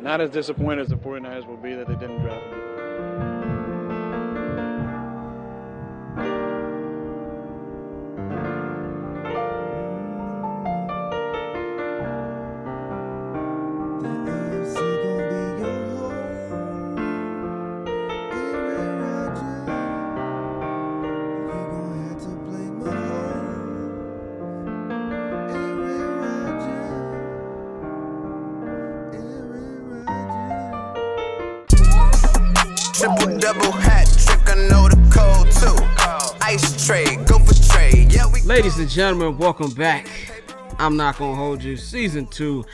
Not as disappointed as the 49ers will be that they didn't draft me. Triple double hat trick, I know the code too. Ice trade, go for trade. Yeah, Ladies and gentlemen, welcome back. I'm not gonna hold you. Season 2,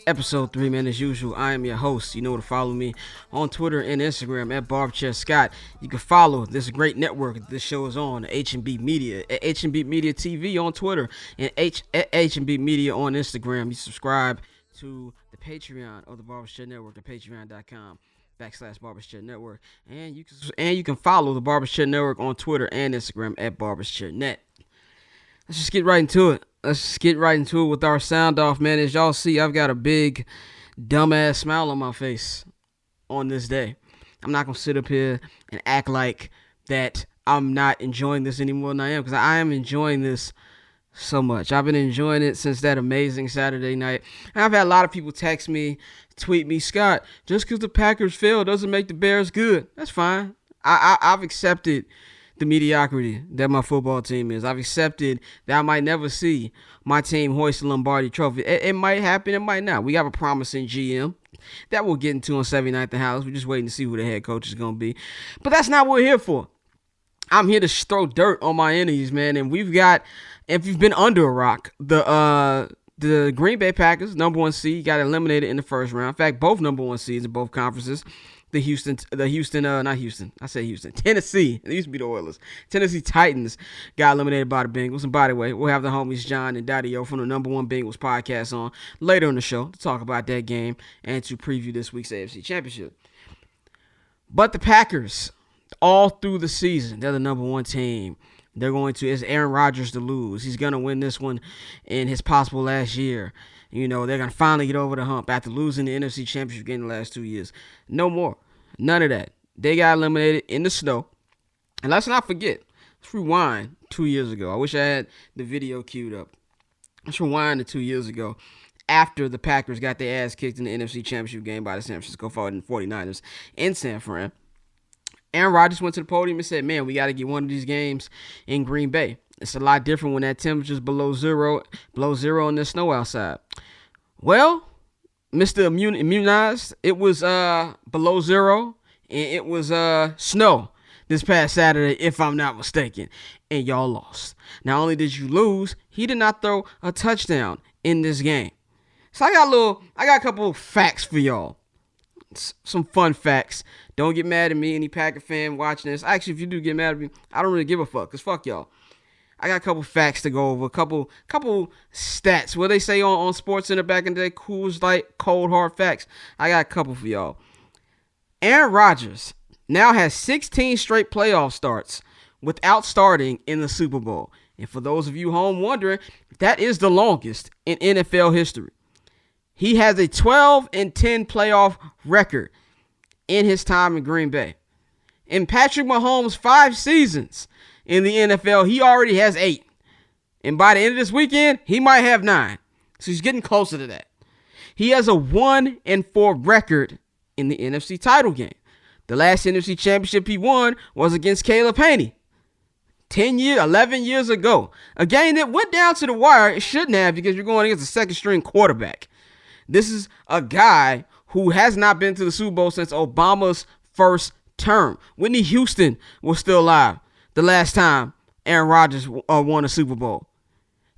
episode 3, man. As usual, I am your host. You know to follow me on Twitter and Instagram at Barberchair Scott. You can follow this great network that this show is on, HNB Media, at HNB Media TV on Twitter, and at HNB Media on Instagram. You subscribe to the Patreon of the Barberchair Network at patreon.com/Barberchair Network, and you can follow the Barberchair Network on Twitter and Instagram at BarberchairNet. Let's just get right into it. With our sound off, man. As y'all see, I've got a big dumbass smile on my face on this day. I'm not gonna sit up here and act like that I'm not enjoying this any more than I am, because I am enjoying this so much. I've been enjoying it since that amazing Saturday night. And I've had a lot of people text me, tweet me, Scott, just because the Packers fail doesn't make the Bears good. That's fine. I've accepted the mediocrity that my football team is. I've accepted that I might never see my team hoist the Lombardi Trophy. It might happen, it might not. We have a promising GM that we'll get into on 79th and House. We're just waiting to see who the head coach is going to be. But that's not what we're here for. I'm here to throw dirt on my enemies, man. And we've got, if you've been under a rock, the Green Bay Packers, number 1 seed, got eliminated in the first round. In fact, both number 1 seeds in both conferences. Tennessee. It used to be the Oilers. Tennessee Titans got eliminated by the Bengals. And by the way, we'll have the homies John and Daddy-O from the number 1 Bengals podcast on later in the show to talk about that game and to preview this week's AFC Championship. But the Packers, all through the season, they're the number 1 team. It's Aaron Rodgers to lose. He's going to win this one in his possible last year. You know, they're going to finally get over the hump after losing the NFC Championship game the last 2 years. No more. None of that. They got eliminated in the snow. And let's not forget, let's rewind 2 years ago. I wish I had the video queued up. Let's rewind to 2 years ago after the Packers got their ass kicked in the NFC Championship game by the San Francisco 49ers in San Fran. Aaron Rodgers went to the podium and said, man, we got to get one of these games in Green Bay. It's a lot different when that temperature's below zero and there's snow outside. Well, Mr. Immunized, it was below zero and it was snow this past Saturday, if I'm not mistaken, and y'all lost. Not only did you lose, he did not throw a touchdown in this game. So I got a couple of facts for y'all. Some fun facts. Don't get mad at me, any Packer fan watching this. Actually, if you do get mad at me, I don't really give a fuck, because fuck y'all. I got a couple facts to go over, a couple stats. What they say on SportsCenter back in the day, Coors Light, cold hard facts. I got a couple for y'all. Aaron Rodgers now has 16 straight playoff starts without starting in the Super Bowl. And for those of you home wondering, that is the longest in NFL history. He has a 12-10 playoff record in his time in Green Bay. In Patrick Mahomes' 5 seasons in the NFL, he already has 8. And by the end of this weekend, he might have 9. So he's getting closer to that. He has a 1-4 record in the NFC title game. The last NFC championship he won was against Caleb Haney 11 years ago. A game that went down to the wire. It shouldn't have, because you're going against a second-string quarterback. This is a guy who has not been to the Super Bowl since Obama's first term. Whitney Houston was still alive the last time Aaron Rodgers won a Super Bowl.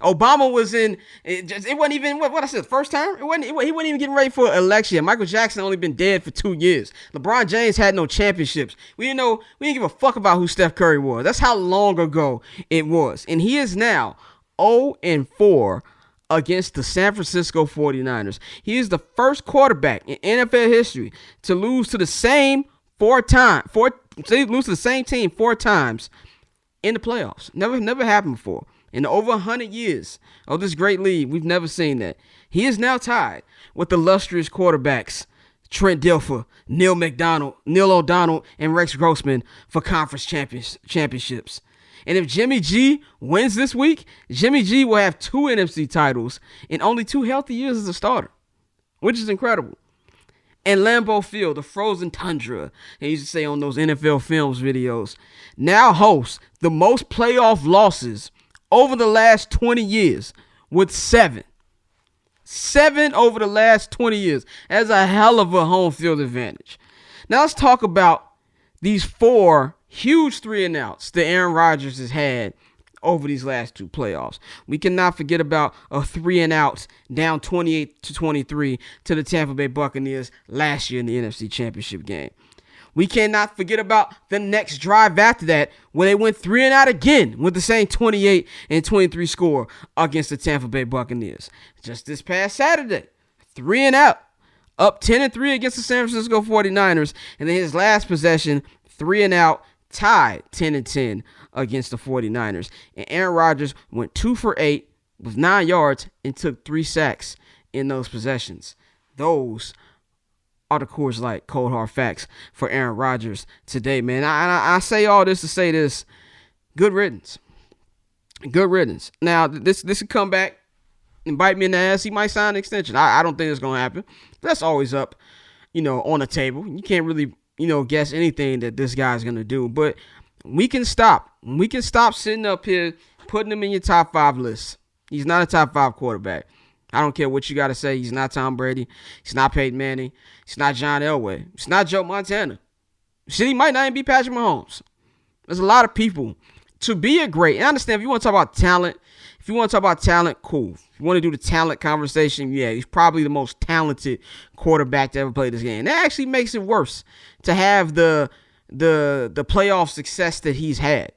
Obama was in, it wasn't even, what I said, first time? He wasn't even getting ready for an election. Michael Jackson only been dead for 2 years. LeBron James had no championships. We didn't give a fuck about who Steph Curry was. That's how long ago it was. And he is now 0-4 against the San Francisco 49ers. He is the first quarterback in NFL history to lose to the same team 4 times in the playoffs. Never happened before. In over 100 years of this great league, we've never seen that. He is now tied with the illustrious quarterbacks Trent Dilfer, Neil O'Donnell, and Rex Grossman for conference championships. And if Jimmy G wins this week, Jimmy G will have 2 NFC titles in only 2 healthy years as a starter, which is incredible. And Lambeau Field, the frozen tundra, they used to say on those NFL Films videos, now hosts the most playoff losses over the last 20 years with 7. 7 over the last 20 years. That's a hell of a home field advantage. Now let's talk about these 4 huge 3-and-outs that Aaron Rodgers has had over these last 2 playoffs. We cannot forget about a 3-and-out down 28-23 to the Tampa Bay Buccaneers last year in the NFC Championship game. We cannot forget about the next drive after that when they went 3-and-out again with the same 28-23 score against the Tampa Bay Buccaneers. Just this past Saturday, 3-and-out, up 10-3 against the San Francisco 49ers, and then his last possession, 3-and-out, tied 10-10 against the 49ers. And Aaron Rodgers went 2 for 8 with 9 yards and took 3 sacks in those possessions. Those are the Coors Light cold hard facts for Aaron Rodgers today, man. I say all this to say this. Good riddance. Good riddance. Now, this could come back and bite me in the ass. He might sign an extension. I don't think it's going to happen. That's always up, on the table. You can't really, guess anything that this guy's going to do. But we can stop. We can stop sitting up here putting him in your top 5 list. He's not a top 5 quarterback. I don't care what you got to say. He's not Tom Brady. He's not Peyton Manning. He's not John Elway. He's not Joe Montana. Shit, he might not even be Patrick Mahomes. There's a lot of people. To be a great, and I understand if you want to talk about talent, cool. If you want to do the talent conversation, yeah, he's probably the most talented quarterback to ever play this game. And that actually makes it worse to have the playoff success that he's had.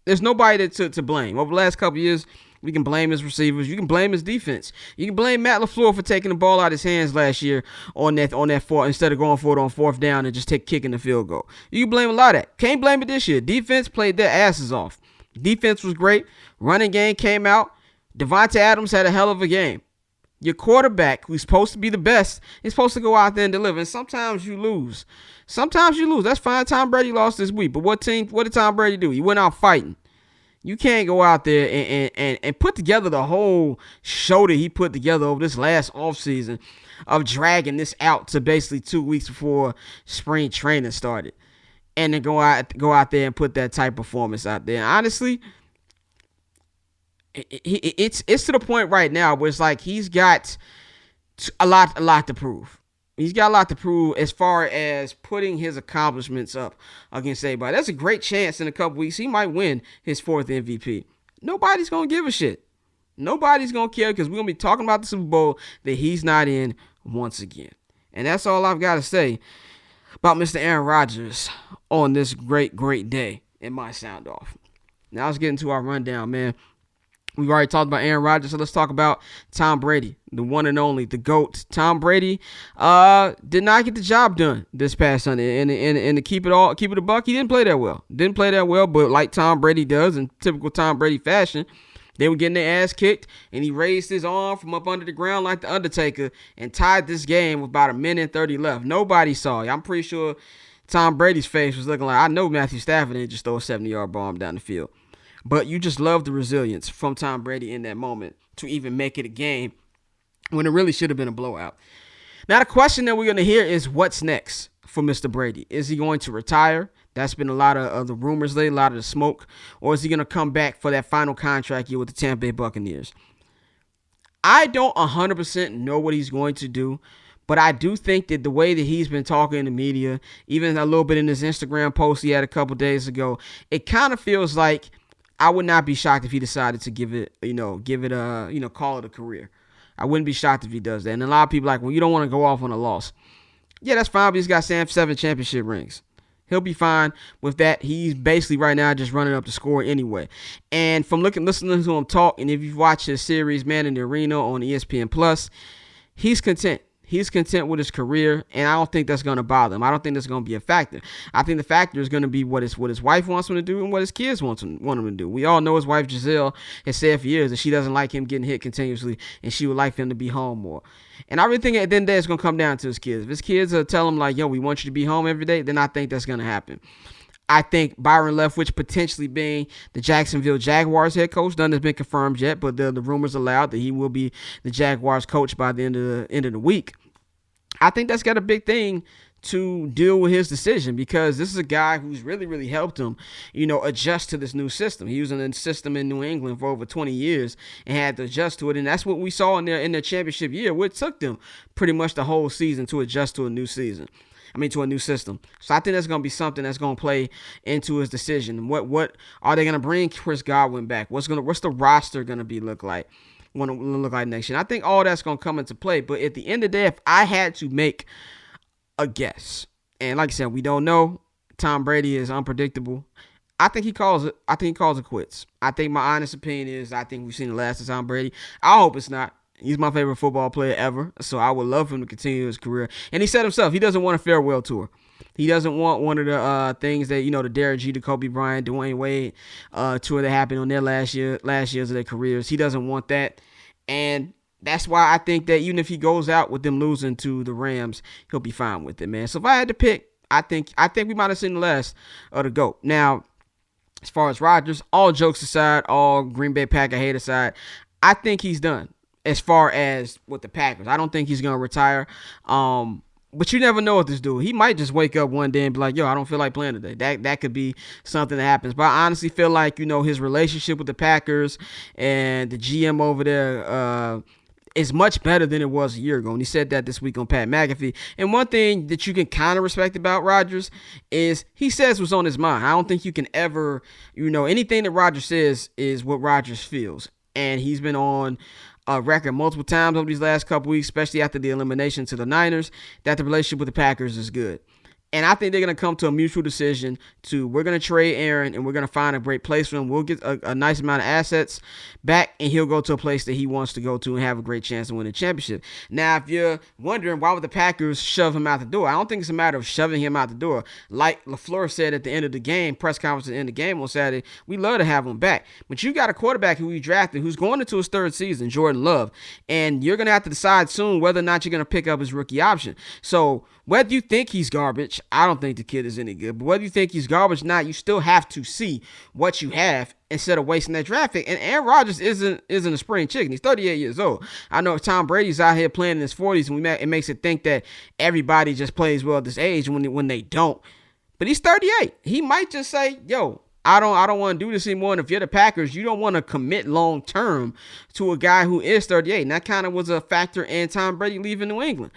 There's nobody to blame. Over the last couple of years, we can blame his receivers. You can blame his defense. You can blame Matt LaFleur for taking the ball out of his hands last year on that fourth, instead of going for it on 4th down and just kicking the field goal. You can blame a lot of that. Can't blame it this year. Defense played their asses off. Defense was great. Running game came out. Devontae Adams had a hell of a game. Your quarterback, who's supposed to be the best, is supposed to go out there and deliver. And sometimes you lose. That's fine. Tom Brady lost this week. But what did Tom Brady do? He went out fighting. You can't go out there and put together the whole show that he put together over this last offseason of dragging this out to basically 2 weeks before spring training started. And then go out there and put that type of performance out there. And honestly, it's to the point right now where it's like he's got a lot to prove. He's got a lot to prove as far as putting his accomplishments up against everybody. That's a great chance in a couple weeks. He might win his 4th MVP. Nobody's going to give a shit. Nobody's going to care because we're going to be talking about the Super Bowl that he's not in once again. And that's all I've got to say about Mr. Aaron Rodgers on this great, great day in my sound off. Now let's get into our rundown, man. We've already talked about Aaron Rodgers, so let's talk about Tom Brady, the one and only, the GOAT. Tom Brady did not get the job done this past Sunday. And to keep it a buck, he didn't play that well. But like Tom Brady does in typical Tom Brady fashion, they were getting their ass kicked, and he raised his arm from up under the ground like the Undertaker and tied this game with about 1:30 left. Nobody saw it. I'm pretty sure Tom Brady's face was looking like, I know Matthew Stafford didn't just throw a 70-yard bomb down the field. But you just love the resilience from Tom Brady in that moment to even make it a game when it really should have been a blowout. Now, the question that we're going to hear is what's next for Mr. Brady? Is he going to retire? That's been a lot of the rumors lately, a lot of the smoke. Or is he going to come back for that final contract year with the Tampa Bay Buccaneers? I don't 100% know what he's going to do, but I do think that the way that he's been talking in the media, even a little bit in his Instagram post he had a couple days ago, it kind of feels like I would not be shocked if he decided to call it a career. I wouldn't be shocked if he does that. And a lot of people are like, well, you don't want to go off on a loss. Yeah, that's fine, but he's got 7 championship rings. He'll be fine with that. He's basically right now just running up the score anyway. And from listening to him talk, and if you've watched his series, Man in the Arena on ESPN+, he's content. He's content with his career, and I don't think that's going to bother him. I don't think that's going to be a factor. I think the factor is going to be what his wife wants him to do and what his kids want him to do. We all know his wife, Giselle, has said for years that she doesn't like him getting hit continuously, and she would like him to be home more. And I really think at the end of the day, it's going to come down to his kids. If his kids are telling him, like, yo, we want you to be home every day, then I think that's going to happen. I think Byron Leftwich potentially being the Jacksonville Jaguars head coach. None has been confirmed yet, but the rumors are loud that he will be the Jaguars coach by the end of the week. I think that's got a big thing to deal with his decision, because this is a guy who's really, really helped him, adjust to this new system. He was in a system in New England for over 20 years and had to adjust to it. And that's what we saw in their championship year, where it took them pretty much the whole season to adjust to a new season. To a new system. So I think that's going to be something that's going to play into his decision. What are they going to bring Chris Godwin back? What's the roster going to look like? Next year? And I think all that's going to come into play. But at the end of the day, if I had to make a guess, and like I said, we don't know. Tom Brady is unpredictable. I think he calls it. I think he calls it quits. I think my honest opinion is I think we've seen the last of Tom Brady. I hope it's not. He's my favorite football player ever, so I would love for him to continue his career. And he said himself, he doesn't want a farewell tour. He doesn't want one of the things that, the Derek Jeter, Kobe Bryant, Dwayne Wade tour that happened on their last years of their careers. He doesn't want that. And that's why I think that even if he goes out with them losing to the Rams, he'll be fine with it, man. So if I had to pick, I think we might have seen the last of the GOAT. Now, as far as Rodgers, all jokes aside, all Green Bay Packer hate aside, I think he's done. As far as with the Packers, I don't think he's going to retire. But you never know with this dude. He might just wake up one day and be like, yo, I don't feel like playing today. That could be something that happens. But I honestly feel like, his relationship with the Packers and the GM over there is much better than it was a year ago. And he said that this week on Pat McAfee. And one thing that you can kind of respect about Rodgers is he says what's on his mind. I don't think you can ever, anything that Rodgers says is what Rodgers feels. And he's been on record multiple times over these last couple weeks, especially after the elimination to the Niners, that the relationship with the Packers is good. And I think they're going to come to a mutual decision we're going to trade Aaron and we're going to find a great place for him. We'll get a nice amount of assets back and he'll go to a place that he wants to go to and have a great chance to win a championship. Now, if you're wondering why would the Packers shove him out the door, I don't think it's a matter of shoving him out the door. Like LaFleur said at the end of the game, press conference at the end of the game on Saturday, we love to have him back. But you got a quarterback who we drafted who's going into his third season, Jordan Love, and you're going to have to decide soon whether or not you're going to pick up his rookie option. So whether you think he's garbage, I don't think the kid is any good. But whether you think he's garbage or not, you still have to see what you have instead of wasting that draft pick. And Aaron Rodgers isn't a spring chicken. He's 38 years old. I know Tom Brady's out here playing in his 40s, and it makes it think that everybody just plays well at this age when they don't. But he's 38. He might just say, yo, I don't want to do this anymore. And if you're the Packers, you don't want to commit long term to a guy who is 38. And that kind of was a factor in Tom Brady leaving New England.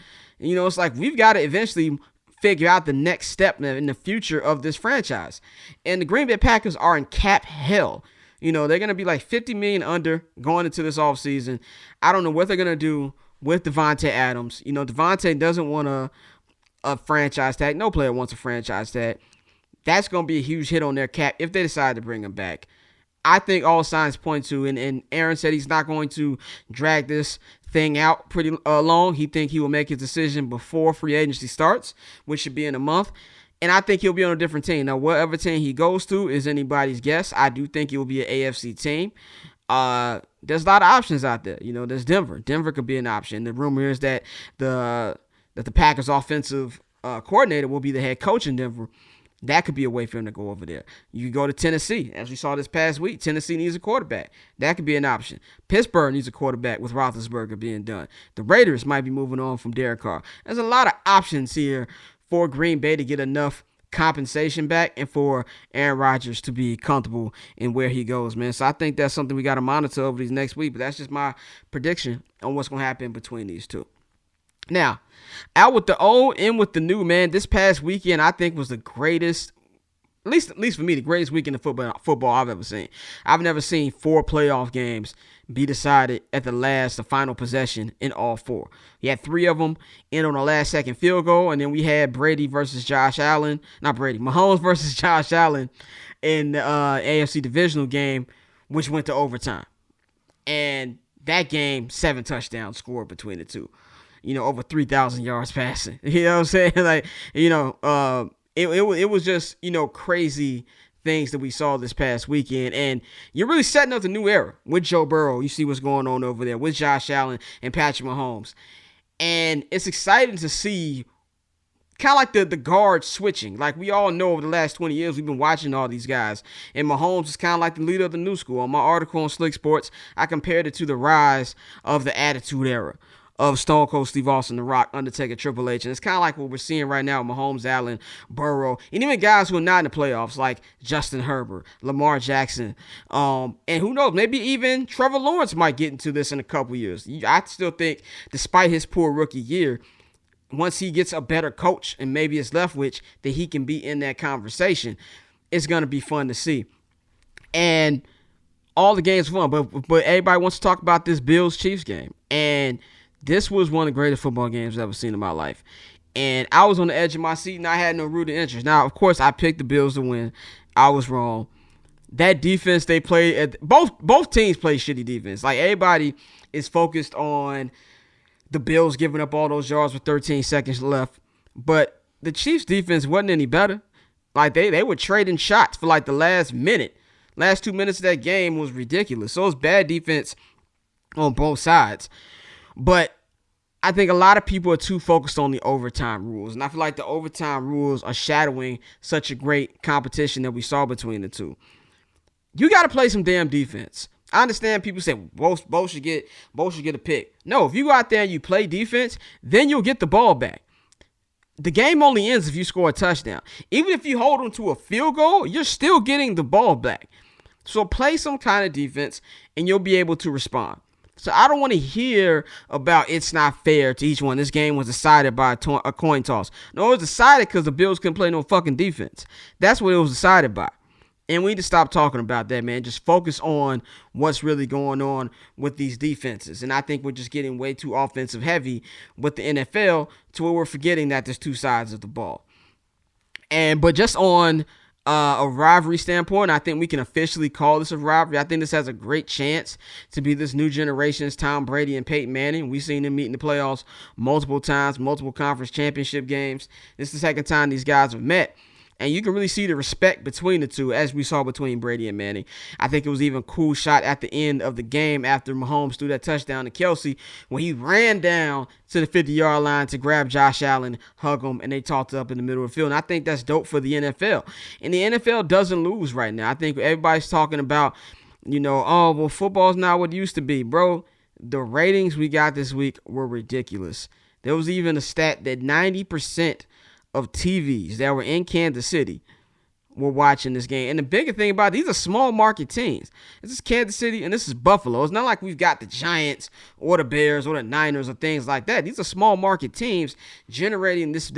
It's like we've got to eventually figure out the next step in the future of this franchise. And the Green Bay Packers are in cap hell. They're going to be like $50 million under going into this offseason. I don't know what they're going to do with Devontae Adams. Devontae doesn't want a franchise tag. No player wants a franchise tag. That's going to be a huge hit on their cap if they decide to bring him back. I think all signs point to, and Aaron said he's not going to drag this thing out pretty long. He think he will make his decision before free agency starts, which should be in a month. And I think he'll be on a different team. Now, whatever team he goes to is anybody's guess. I do think it will be an AFC team. There's a lot of options out there. There's Denver. Denver could be an option. The rumor is that the Packers offensive coordinator will be the head coach in Denver. That could be a way for him to go over there. You could go to Tennessee. As we saw this past week, Tennessee needs a quarterback. That could be an option. Pittsburgh needs a quarterback with Roethlisberger being done. The Raiders might be moving on from Derek Carr. There's a lot of options here for Green Bay to get enough compensation back and for Aaron Rodgers to be comfortable in where he goes, man. So I think that's something we got to monitor over these next week. But that's just my prediction on what's going to happen between these two. Now, out with the old, in with the new, man. This past weekend, I think, was the greatest, at least for me, the greatest weekend of football I've ever seen. I've never seen 4 playoff games be decided at the final possession in all 4. You had 3 of them in on a last-second field goal, and then we had Mahomes versus Josh Allen in the AFC divisional game, which went to overtime. And that game, 7 touchdowns scored between the two. over 3,000 yards passing. You know what I'm saying? Like, it was just, crazy things that we saw this past weekend. And you're really setting up the new era with Joe Burrow. You see what's going on over there with Josh Allen and Patrick Mahomes. And it's exciting to see kind of like the guard switching. Like we all know over the last 20 years, we've been watching all these guys. And Mahomes is kind of like the leader of the new school. On my article on Slick Sports, I compared it to the rise of the Attitude Era of Stone Cold Steve Austin, The Rock, Undertaker, Triple H. And it's kind of like what we're seeing right now with Mahomes, Allen, Burrow, and even guys who are not in the playoffs like Justin Herbert, Lamar Jackson, and who knows, maybe even Trevor Lawrence might get into this in a couple years. I still think, despite his poor rookie year, once he gets a better coach and maybe it's Leftwich, that he can be in that conversation. It's going to be fun to see. And all the games are fun, but everybody wants to talk about this Bills-Chiefs game. And this was one of the greatest football games I've ever seen in my life. And I was on the edge of my seat, and I had no rooting interest. Now, of course, I picked the Bills to win. I was wrong. That defense they played, both teams play shitty defense. Like, everybody is focused on the Bills giving up all those yards with 13 seconds left. But the Chiefs' defense wasn't any better. Like, they were trading shots for, like, the last minute. Last 2 minutes of that game was ridiculous. So it was bad defense on both sides. But I think a lot of people are too focused on the overtime rules. And I feel like the overtime rules are shadowing such a great competition that we saw between the two. You got to play some damn defense. I understand people say both should get a pick. No, if you go out there and you play defense, then you'll get the ball back. The game only ends if you score a touchdown. Even if you hold them to a field goal, you're still getting the ball back. So play some kind of defense and you'll be able to respond. So I don't want to hear about it's not fair to each one. This game was decided by a coin toss. No, it was decided because the Bills couldn't play no fucking defense. That's what it was decided by. And we need to stop talking about that, man. Just focus on what's really going on with these defenses. And I think we're just getting way too offensive heavy with the NFL to where we're forgetting that there's two sides of the ball. But just on a rivalry standpoint, I think we can officially call this a rivalry. I think this has a great chance to be this new generation's Tom Brady and Peyton Manning. We've seen them meet in the playoffs multiple times, multiple conference championship games. This is the second time these guys have met. And you can really see the respect between the two, as we saw between Brady and Manning. I think it was even a cool shot at the end of the game after Mahomes threw that touchdown to Kelsey when he ran down to the 50-yard line to grab Josh Allen, hug him, and they talked up in the middle of the field. And I think that's dope for the NFL. And the NFL doesn't lose right now. I think everybody's talking about, football's not what it used to be. Bro, the ratings we got this week were ridiculous. There was even a stat that 90% of TVs that were in Kansas City were watching this game. And the bigger thing about it, these are small market teams. This is Kansas City and this is Buffalo. It's not like we've got the Giants or the Bears or the Niners or things like that. These are small market teams generating this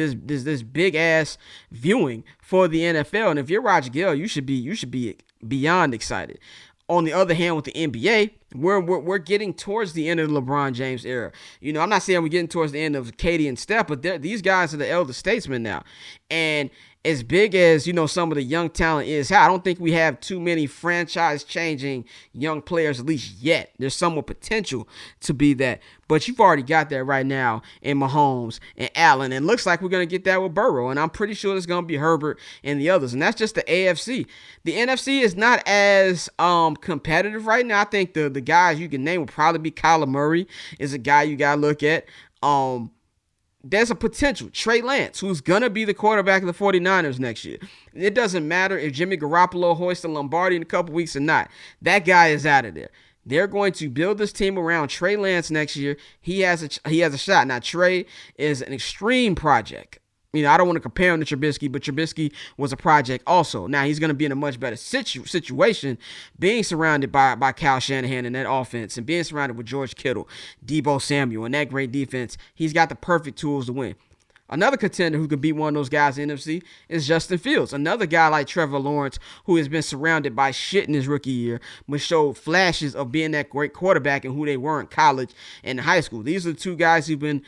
big ass viewing for the NFL. And if you're Roger Goodell, you should be beyond excited. On the other hand, with the NBA, we're getting towards the end of the LeBron James era. I'm not saying we're getting towards the end of Katie and Steph, but these guys are the elder statesmen now. And as big as, some of the young talent is, I don't think we have too many franchise-changing young players, at least yet. There's some with potential to be that. But you've already got that right now in Mahomes and Allen. And it looks like we're going to get that with Burrow. And I'm pretty sure it's going to be Herbert and the others. And that's just the AFC. The NFC is not as competitive right now. I think the guys you can name will probably be Kyler Murray is a guy you got to look at. There's a potential. Trey Lance, who's going to be the quarterback of the 49ers next year. It doesn't matter if Jimmy Garoppolo hoists the Lombardi in a couple weeks or not. That guy is out of there. They're going to build this team around Trey Lance next year. He has a shot. Now, Trey is an extreme project. I don't want to compare him to Trubisky, but Trubisky was a project also. Now, he's going to be in a much better situation being surrounded by Kyle Shanahan and that offense and being surrounded with George Kittle, Deebo Samuel, and that great defense. He's got the perfect tools to win. Another contender who could beat one of those guys in the NFC is Justin Fields. Another guy like Trevor Lawrence who has been surrounded by shit in his rookie year but showed flashes of being that great quarterback and who they were in college and high school. These are the two guys who've been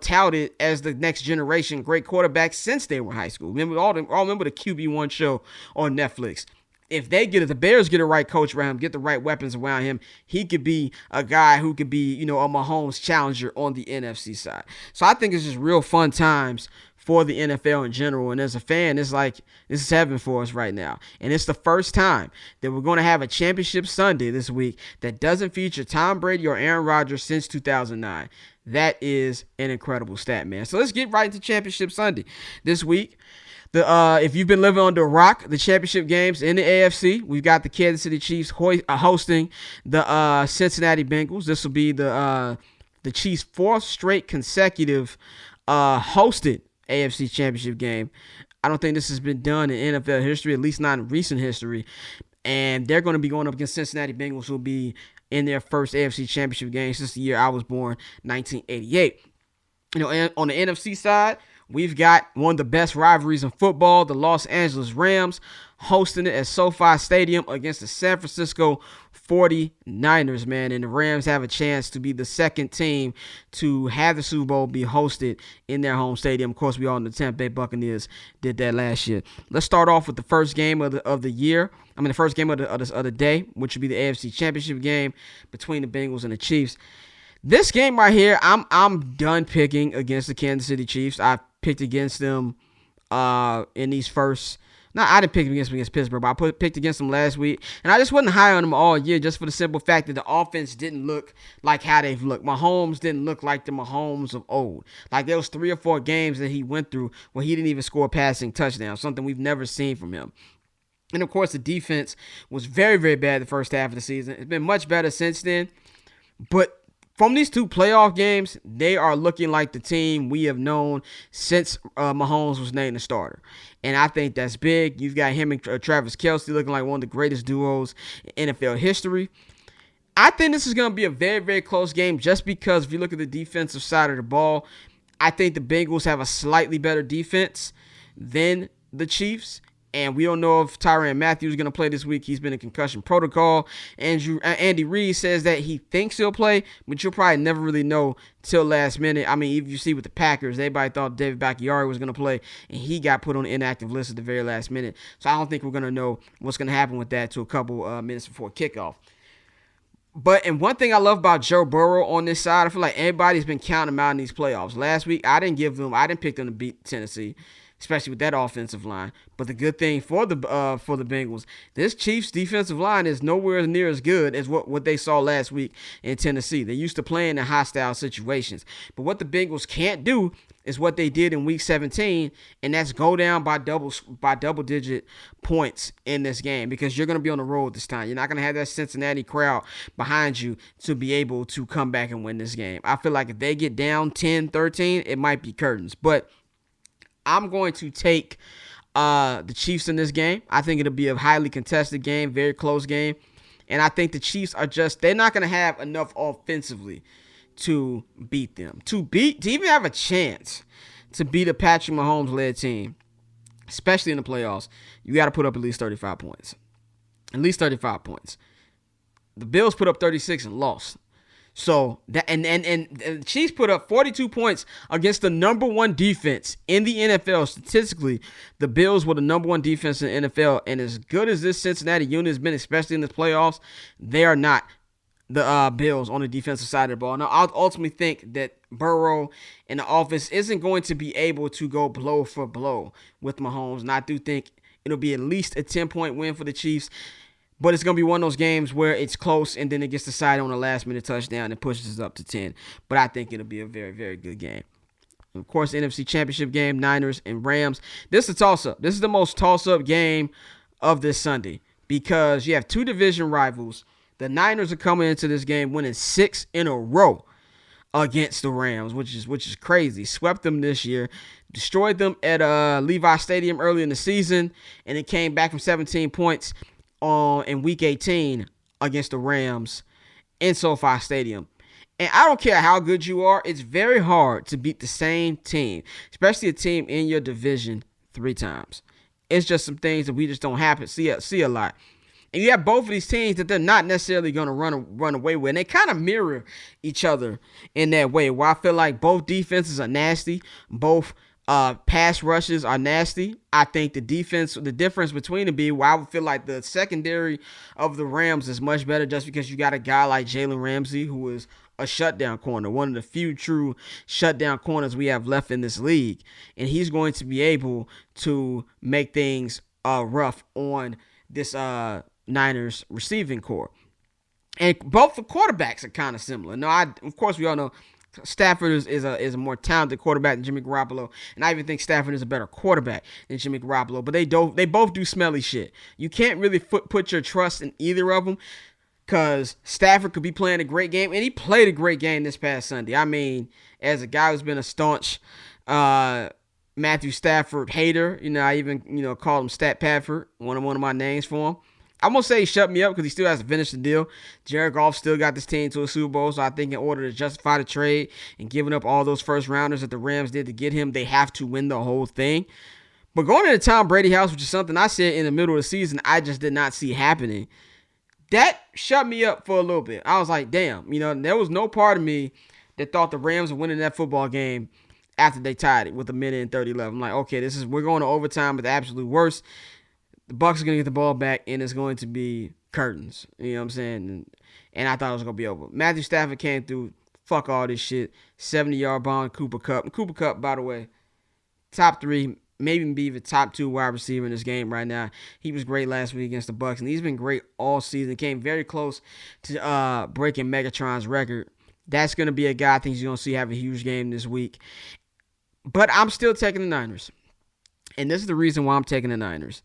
touted as the next generation great quarterbacks since they were in high school. Remember remember the QB1 show on Netflix. if the Bears get the right coach around him, get the right weapons around him, he could be a guy who could be, a Mahomes challenger on the NFC side. So I think it's just real fun times for the NFL in general. And as a fan, it's like, this is heaven for us right now. And it's the first time that we're going to have a championship Sunday this week that doesn't feature Tom Brady or Aaron Rodgers since 2009. That is an incredible stat, man. So let's get right into Championship Sunday this week. If you've been living under a rock, the championship games in the AFC, we've got the Kansas City Chiefs hosting the Cincinnati Bengals. This will be the Chiefs' fourth straight consecutive hosted AFC Championship game. I don't think this has been done in NFL history, at least not in recent history. And they're going to be going up against Cincinnati Bengals, who will be in their first AFC Championship game since the year I was born, 1988. And on the NFC side, we've got one of the best rivalries in football, the Los Angeles Rams, hosting it at SoFi Stadium against the San Francisco 49ers, man. And the Rams have a chance to be the second team to have the Super Bowl be hosted in their home stadium. Of course, we all know the Tampa Bay Buccaneers did that last year. Let's start off with the first game of the year. The first game of the day, which would be the AFC Championship game between the Bengals and the Chiefs. This game right here, I'm done picking against the Kansas City Chiefs. I picked against them in these first. No, I didn't pick them against Pittsburgh, but I picked against them last week. And I just wasn't high on them all year just for the simple fact that the offense didn't look like how they've looked. Mahomes didn't look like the Mahomes of old. Like there was 3 or 4 games that he went through where he didn't even score a passing touchdown, something we've never seen from him. And, of course, the defense was very, very bad the first half of the season. It's been much better since then. But from these 2 playoff games, they are looking like the team we have known since Mahomes was named the starter. And I think that's big. You've got him and Travis Kelce looking like one of the greatest duos in NFL history. I think this is going to be a very, very close game just because if you look at the defensive side of the ball, I think the Bengals have a slightly better defense than the Chiefs. And we don't know if Tyrann Mathieu is going to play this week. He's been in concussion protocol. Andy Reid says that he thinks he'll play, but you'll probably never really know till last minute. If you see with the Packers, everybody thought David Bakhtiari was going to play, and he got put on the inactive list at the very last minute. So I don't think we're going to know what's going to happen with that till a couple minutes before kickoff. And one thing I love about Joe Burrow on this side, I feel like everybody's been counting him out in these playoffs. Last week, I didn't pick them to beat Tennessee, especially with that offensive line. But the good thing for the Bengals, this Chiefs defensive line is nowhere near as good as what they saw last week in Tennessee. They used to playing in hostile situations. But what the Bengals can't do is what they did in Week 17, and that's go down by double-digit points in this game because you're going to be on the road this time. You're not going to have that Cincinnati crowd behind you to be able to come back and win this game. I feel like if they get down 10-13, it might be curtains. But I'm going to take the Chiefs in this game. I think it'll be a highly contested game, very close game. And I think the Chiefs they're not going to have enough offensively to beat them. To even have a chance to beat a Patrick Mahomes-led team, especially in the playoffs, you got to put up at least 35 points. At least 35 points. The Bills put up 36 and lost. So that and the Chiefs put up 42 points against the number 1 defense in the NFL. Statistically, the Bills were the number 1 defense in the NFL, and as good as this Cincinnati unit has been, especially in the playoffs, they are not the Bills on the defensive side of the ball. Now, I ultimately think that Burrow and the offense isn't going to be able to go blow for blow with Mahomes, and I do think it'll be at least a 10-point win for the Chiefs. But it's going to be one of those games where it's close and then it gets decided on a last-minute touchdown and pushes us up to 10. But I think it'll be a very, very good game. Of course, NFC Championship game, Niners and Rams. This is a toss-up. This is the most toss-up game of this Sunday because you have 2 division rivals. The Niners are coming into this game winning 6 in a row against the Rams, which is crazy. Swept them this year, destroyed them at Levi Stadium early in the season, and it came back from 17 points in Week 18 against the Rams in SoFi Stadium. And I don't care how good you are, it's very hard to beat the same team, especially a team in your division 3 times. It's just some things that we just don't see a lot. And you have both of these teams that they're not necessarily going to run away with. And they kind of mirror each other in that way, where I feel like both defenses are nasty. Both Pass rushes are nasty. I think the difference between them be where I would feel like the secondary of the Rams is much better just because you got a guy like Jalen Ramsey who is a shutdown corner, one of the few true shutdown corners we have left in this league. And he's going to be able to make things rough on this Niners receiving core. And both the quarterbacks are kind of similar. No, of course we all know Stafford is a more talented quarterback than Jimmy Garoppolo, and I even think Stafford is a better quarterback than Jimmy Garoppolo. But they both do smelly shit. You can't really put your trust in either of them because Stafford could be playing a great game, and he played a great game this past Sunday. I mean, as a guy who's been a staunch Matthew Stafford hater, I even called him Stat Padford, one of my names for him. I'm going to say he shut me up because he still has to finish the deal. Jared Goff still got this team to a Super Bowl, so I think in order to justify the trade and giving up all those first-rounders that the Rams did to get him, they have to win the whole thing. But going to the Tom Brady house, which is something I said in the middle of the season I just did not see happening, that shut me up for a little bit. I was like, damn, there was no part of me that thought the Rams were winning that football game after they tied it with a minute and 30 left. I'm like, okay, we're going to overtime with the absolute worst. The Bucs are going to get the ball back, and it's going to be curtains. You know what I'm saying? And I thought it was going to be over. Matthew Stafford came through. Fuck all this shit. 70-yard bomb, Cooper Kupp. And Cooper Kupp, by the way, top 3, maybe be the top 2 wide receiver in this game right now. He was great last week against the Bucs, and he's been great all season. Came very close to breaking Megatron's record. That's going to be a guy I think you're going to see have a huge game this week. But I'm still taking the Niners. And this is the reason why I'm taking the Niners.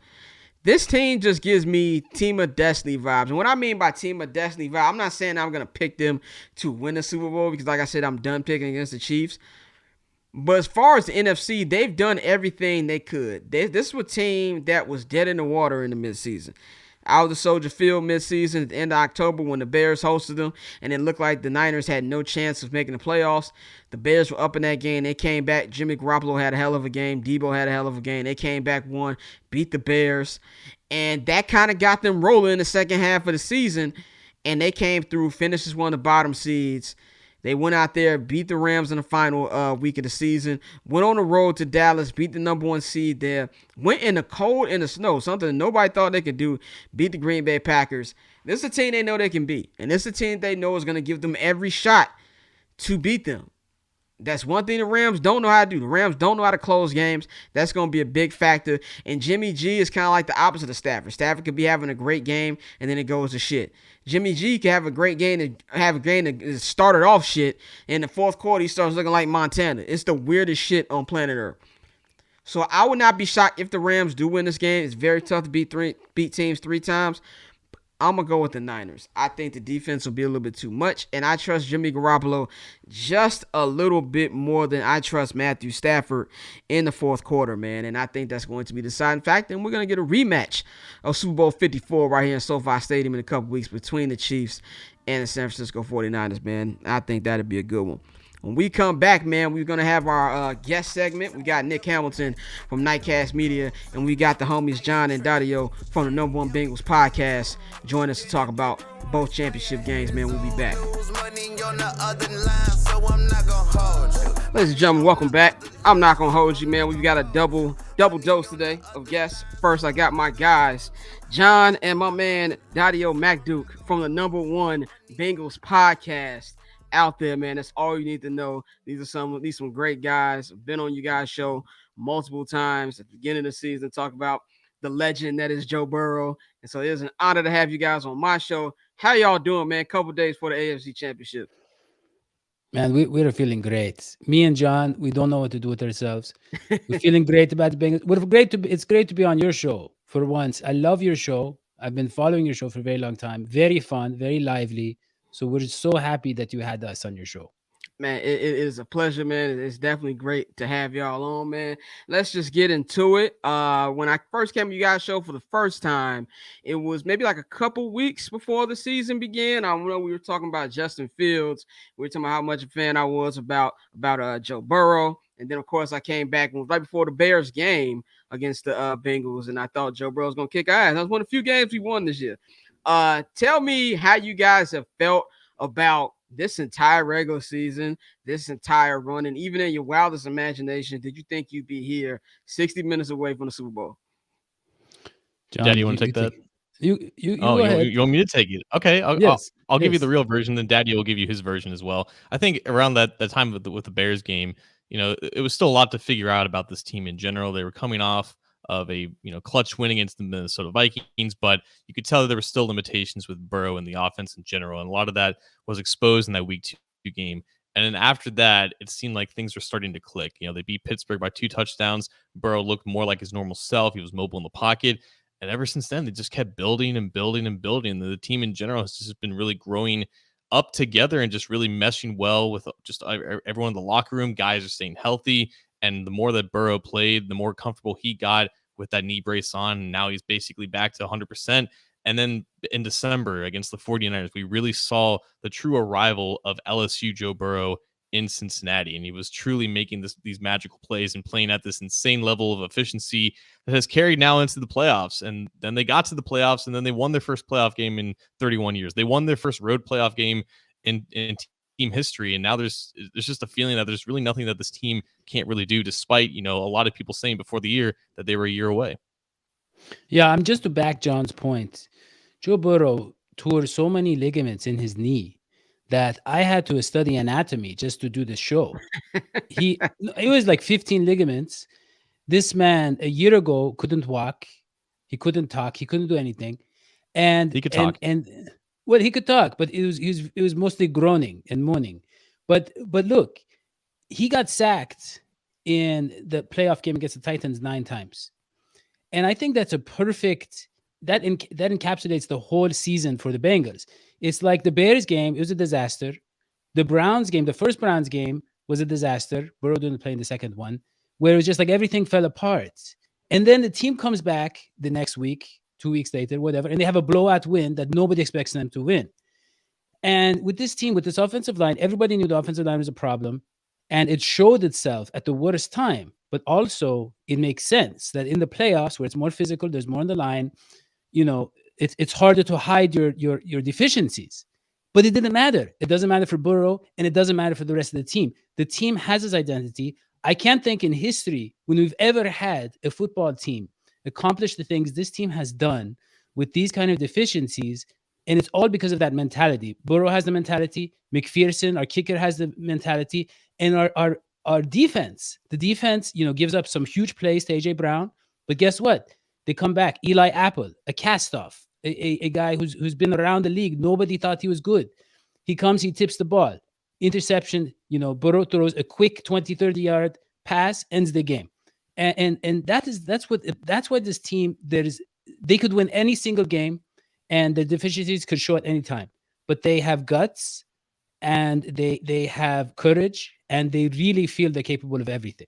This team just gives me Team of Destiny vibes. And what I mean by Team of Destiny vibe, I'm not saying I'm going to pick them to win the Super Bowl because, like I said, I'm done picking against the Chiefs. But as far as the NFC, they've done everything they could. This was a team that was dead in the water in the midseason. Out of the Soldier Field midseason at the end of October when the Bears hosted them, and it looked like the Niners had no chance of making the playoffs. The Bears were up in that game. They came back. Jimmy Garoppolo had a hell of a game. Debo had a hell of a game. They came back, won, beat the Bears, and that kind of got them rolling in the second half of the season, and they came through, finished as one of the bottom seeds. They went out there, beat the Rams in the final week of the season, went on the road to Dallas, beat the number 1 seed there, went in the cold and the snow, something nobody thought they could do, beat the Green Bay Packers. This is a team they know they can beat, and this is a team they know is going to give them every shot to beat them. That's one thing the Rams don't know how to do. The Rams don't know how to close games. That's going to be a big factor. And Jimmy G is kind of like the opposite of Stafford. Stafford could be having a great game, and then it goes to shit. Jimmy G can have a great game and have a game that started off shit. In the fourth quarter, he starts looking like Montana. It's the weirdest shit on planet Earth. So I would not be shocked if the Rams do win this game. It's very tough to beat teams 3 times. I'm going to go with the Niners. I think the defense will be a little bit too much, and I trust Jimmy Garoppolo just a little bit more than I trust Matthew Stafford in the fourth quarter, man, and I think that's going to be the deciding factor, and we're going to get a rematch of Super Bowl 54 right here in SoFi Stadium in a couple weeks between the Chiefs and the San Francisco 49ers, man. I think that'd be a good one. When we come back, man, we're going to have our guest segment. We got Nick Hamilton from Nightcast Media, and we got the homies John and Dario from the number 1 Bengals podcast. Join us to talk about both championship games, man. We'll be back. Ladies and gentlemen, welcome back. I'm not going to hold you, man. We've got a double dose today of guests. First, I got my guys, John and my man Dario McDuke from the number 1 Bengals podcast. Out there, man. That's all you need to know. These are some great guys. I've been on you guys' show multiple times at the beginning of the season, talk about the legend that is Joe Burrow. And so it is an honor to have you guys on my show. How y'all doing, man? Couple days for the AFC Championship. Man, we're feeling great. Me and John, we don't know what to do with ourselves. We're feeling great about the Bengals. It's great to be on your show for once. I love your show. I've been following your show for a very long time. Very fun, very lively. So we're so happy that you had us on your show. Man, it is a pleasure, man. It's definitely great to have y'all on, man. Let's just get into it. When I first came to you guys' show for the first time, it was maybe like a couple weeks before the season began. I know we were talking about Justin Fields. We were talking about how much a fan I was about Joe Burrow. And then, of course, I came back right before the Bears game against the Bengals, and I thought Joe Burrow was going to kick our ass. That was one of the few games we won this year. Tell me how you guys have felt about this entire regular season, this entire run, and even in your wildest imagination, did you think you'd be here 60 minutes away from the Super Bowl? John, Daddy, you want to you take that? take you Oh, go ahead. you want me to take it? Okay, Yes, I'll give you the please. real version, then Daddy will give you his version as well. I think around that time with the Bears game, it was still a lot to figure out about this team in general. They were coming off of a clutch win against the Minnesota Vikings, but you could tell that there were still limitations with Burrow and the offense in general, and a lot of that was exposed in that Week 2 game. And then after that, it seemed like things were starting to click. They beat Pittsburgh by 2 touchdowns. Burrow looked more like his normal self. He was mobile in the pocket. And ever since then, they just kept building and building and building. The team in general has just been really growing up together and just really meshing well with just everyone in the locker room. Guys are staying healthy. And the more that Burrow played, the more comfortable he got with that knee brace on. And now he's basically back to 100%. And then in December against the 49ers, we really saw the true arrival of LSU Joe Burrow in Cincinnati. And he was truly making these magical plays and playing at this insane level of efficiency that has carried now into the playoffs. And then they got to the playoffs, and then they won their first playoff game in 31 years. They won their first road playoff game in team history. And now there's just a feeling that there's really nothing that this team can't really do, despite, a lot of people saying before the year that they were a year away. Yeah, I'm just to back John's point. Joe Burrow tore so many ligaments in his knee that I had to study anatomy just to do the show. It was like 15 ligaments. This man a year ago couldn't walk, he couldn't talk, he couldn't do anything, and He could talk. And well, he could talk, but it was mostly groaning and moaning. But look, he got sacked in the playoff game against the Titans 9 times, and I think that's a perfect that encapsulates the whole season for the Bengals. It's like the Bears game, it was a disaster. The Browns game, the first Browns game was a disaster. Burrow didn't play in the second one, where it was just like everything fell apart. And then the team comes back the next week, 2 weeks later, whatever, and they have a blowout win that nobody expects them to win. And with this team, with this offensive line, everybody knew the offensive line was a problem, and it showed itself at the worst time. But also, it makes sense that in the playoffs, where it's more physical, there's more on the line, it's harder to hide your deficiencies. But it didn't matter. It doesn't matter for Burrow, and it doesn't matter for the rest of the team. The team has its identity. I can't think in history when we've ever had a football team accomplish the things this team has done with these kind of deficiencies, and it's all because of that mentality. Burrow has the mentality. McPherson, our kicker, has the mentality, and our defense. The defense, gives up some huge plays to AJ Brown, but guess what? They come back. Eli Apple, a cast-off, a guy who's been around the league. Nobody thought he was good. He comes, he tips the ball. Interception, Burrow throws a quick 20, 30-yard pass, ends the game. And that's why this team, they could win any single game, and the deficiencies could show at any time. But they have guts, and they have courage, and they really feel they're capable of everything.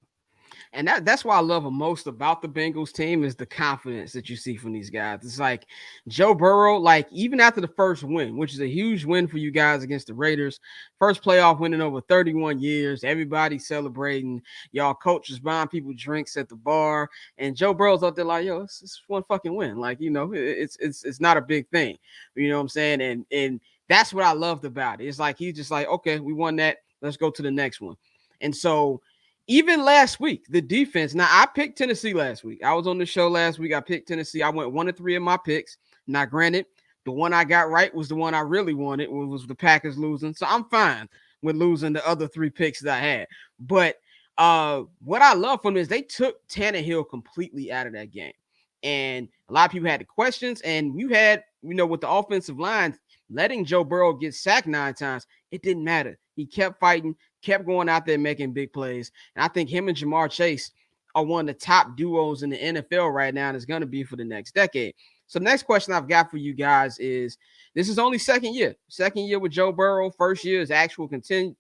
And that's why I love most about the Bengals team is the confidence that you see from these guys. It's like Joe Burrow, like even after the first win, which is a huge win for you guys against the Raiders, first playoff win in over 31 years, everybody celebrating. Y'all coaches buying people drinks at the bar, and Joe Burrow's up there like, yo, it's one fucking win. Like, it's not a big thing. You know what I'm saying? And that's what I loved about it. It's like he's just like, okay, we won that. Let's go to the next one. And so even last week, the defense. Now, I picked Tennessee last week. I was on the show last week. I picked Tennessee. I went 1-3 in my picks. Now, granted, the one I got right was the one I really wanted, was the Packers losing. So I'm fine with losing the other 3 picks that I had. But what I love from them is they took Tannehill completely out of that game. And a lot of people had the questions. And you had, with the offensive line, letting Joe Burrow get sacked 9 times, it didn't matter. He kept fighting, kept going out there making big plays. And I think him and Jamar Chase are one of the top duos in the NFL right now, and it's going to be for the next decade. So the next question I've got for you guys is, this is only second year with Joe Burrow. First year is actual contenders.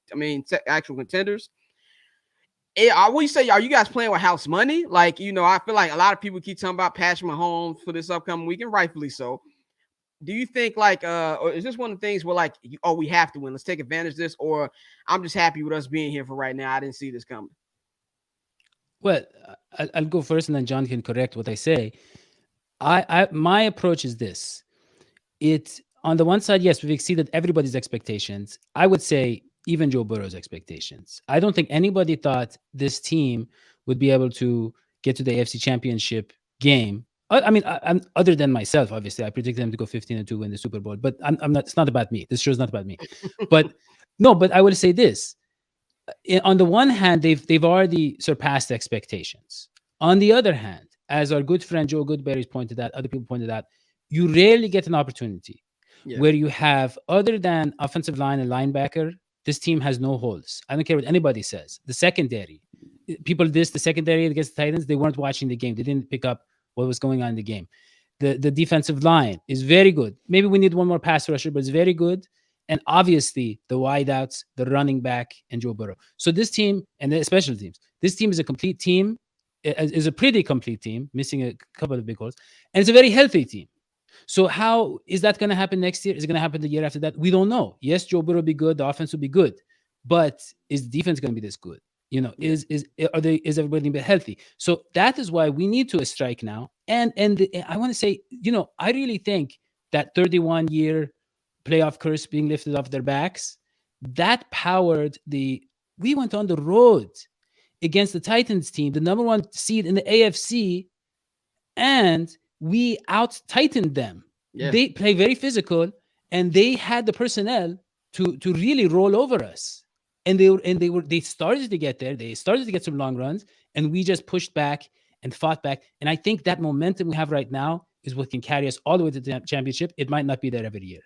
I would say, are you guys playing with house money? Like, I feel like a lot of people keep talking about Patrick Mahomes for this upcoming week, and rightfully so. Do you think or is this one of the things where we have to win, let's take advantage of this, or I'm just happy with us being here for right now, I didn't see this coming? Well, I'll go first, and then John can correct what I say. My approach is this. on the one side, yes, we've exceeded everybody's expectations. I would say even Joe Burrow's expectations. I don't think anybody thought this team would be able to get to the AFC Championship game. I mean, I'm other than myself, obviously, I predicted them to go 15-2 win the Super Bowl. But I'm not. It's not about me. This show's not about me. But no. But I will say this: on the one hand, they've already surpassed expectations. On the other hand, as our good friend Joe Goodberry's pointed out, other people pointed out, you rarely get an opportunity where you have, other than offensive line and linebacker, this team has no holes. I don't care what anybody says. The secondary, people the secondary against the Titans, they weren't watching the game. They didn't pick up what was going on in the game. The defensive line is very good. Maybe we need one more pass rusher, but it's very good. And obviously the wideouts, the running back, and Joe Burrow. So this team, and the special teams, this team is a complete team, is a pretty complete team, missing a couple of big holes. And it's a very healthy team. So how is that going to happen next year? Is it going to happen the year after that? We don't know. Yes, Joe Burrow will be good. The offense will be good. But is the defense going to be this good? You know, is everybody going to be healthy? So that is why we need to strike now. And I want to say, you know, I really think that 31-year playoff curse being lifted off their backs, that powered we went on the road against the Titans team, the number one seed in the AFC, and we out-tightened them. Yeah. They play very physical, and they had the personnel to really roll over us. And they started to get there. They started to get some long runs, and we just pushed back and fought back. And I think that momentum we have right now is what can carry us all the way to the championship. It might not be there every year.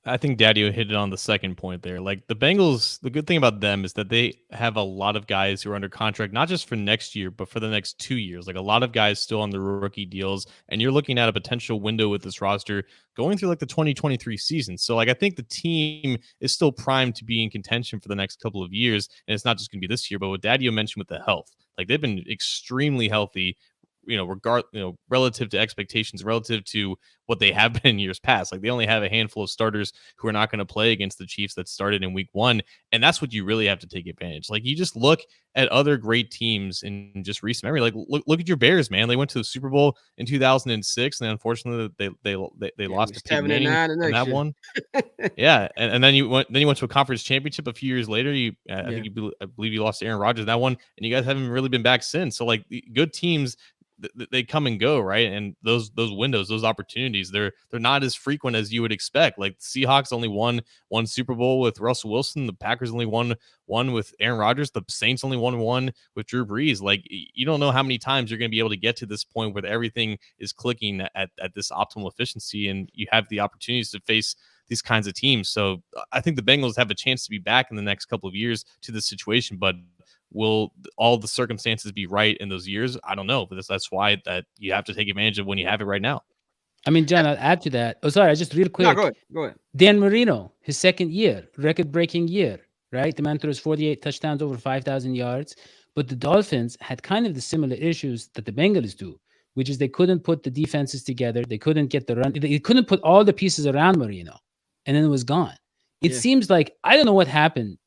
I think Daddy hit it on the second point there. Like the Bengals, the good thing about them is that they have a lot of guys who are under contract, not just for next year, but for the next 2 years. Like a lot of guys still on the rookie deals. And you're looking at a potential window with this roster going through like the 2023 season. So like I think the team is still primed to be in contention for the next couple of years. And it's not just going to be this year, but what Daddy mentioned with the health, like they've been extremely healthy, relative to expectations, relative to what they have been in years past. Like they only have a handful of starters who are not going to play against the Chiefs that started in week 1. And that's what you really have to take advantage. Like you just look at other great teams in just recent memory. Like look at your Bears, man. They went to the Super Bowl in 2006, and unfortunately they lost to Payton in that one. Yeah, and then you went to a conference championship a few years later. I believe you lost to Aaron Rodgers in that one, and you guys haven't really been back since. So like good teams, they come and go, right? And those windows, those opportunities, they're not as frequent as you would expect. Like the Seahawks only won one Super Bowl with Russell Wilson. The Packers only won one with Aaron Rodgers. The Saints only won one with Drew Brees. Like you don't know how many times you're going to be able to get to this point where everything is clicking at this optimal efficiency, and you have the opportunities to face these kinds of teams. So I think the Bengals have a chance to be back in the next couple of years to this situation, but will all the circumstances be right in those years? I don't know, but that's why that you have to take advantage of when you have it right now. I mean, John, I'll add to that. Oh, sorry, just real quick. No, go ahead. Dan Marino, his second year, record-breaking year, right? The man throws 48 touchdowns, over 5,000 yards. But the Dolphins had kind of the similar issues that the Bengals do, which is they couldn't put the defenses together. They couldn't get the run. They couldn't put all the pieces around Marino, and then it was gone. It seems like, I don't know what happened,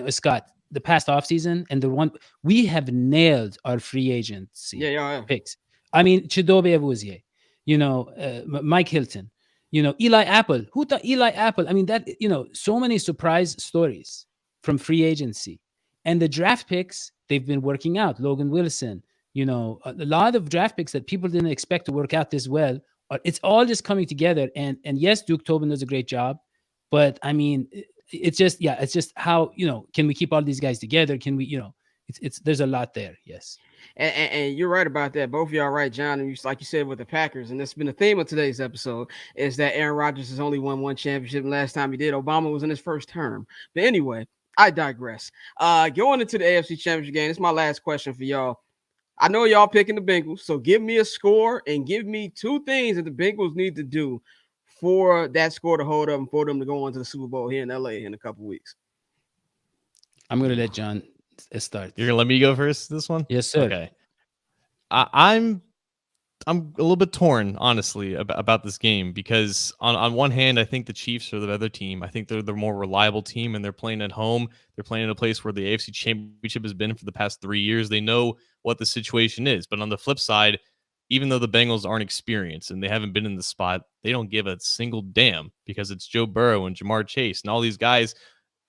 Scott, the past offseason, and the one we have nailed our free agency picks. I mean, Chidobe Awuzie, Mike Hilton, Eli Apple. Who thought Eli Apple? I mean, that, so many surprise stories from free agency. And the draft picks, they've been working out. Logan Wilson, a lot of draft picks that people didn't expect to work out this well. It's all just coming together. And yes, Duke Tobin does a great job. But I mean, it's just how, can we keep all these guys together? Can we, there's a lot there. Yes. And you're right about that. Both of y'all right, John. And like you said with the Packers, and that's been the theme of today's episode, is that Aaron Rodgers has only won one championship. And last time he did, Obama was in his first term. But anyway, I digress. Going into the AFC Championship game, this is my last question for y'all. I know y'all picking the Bengals, so give me a score and give me two things that the Bengals need to do for that score to hold up and for them to go on to the Super Bowl here in LA in a couple weeks. I'm going to let John start. You're going to let me go first this one? Yes, sir. Okay. I'm a little bit torn, honestly, about this game, because on one hand, I think the Chiefs are the better team. I think they're the more reliable team, and they're playing at home. They're playing in a place where the AFC Championship has been for the past 3 years. They know what the situation is. But on the flip side, even though the Bengals aren't experienced and they haven't been in the spot, they don't give a single damn because it's Joe Burrow and Jamar Chase and all these guys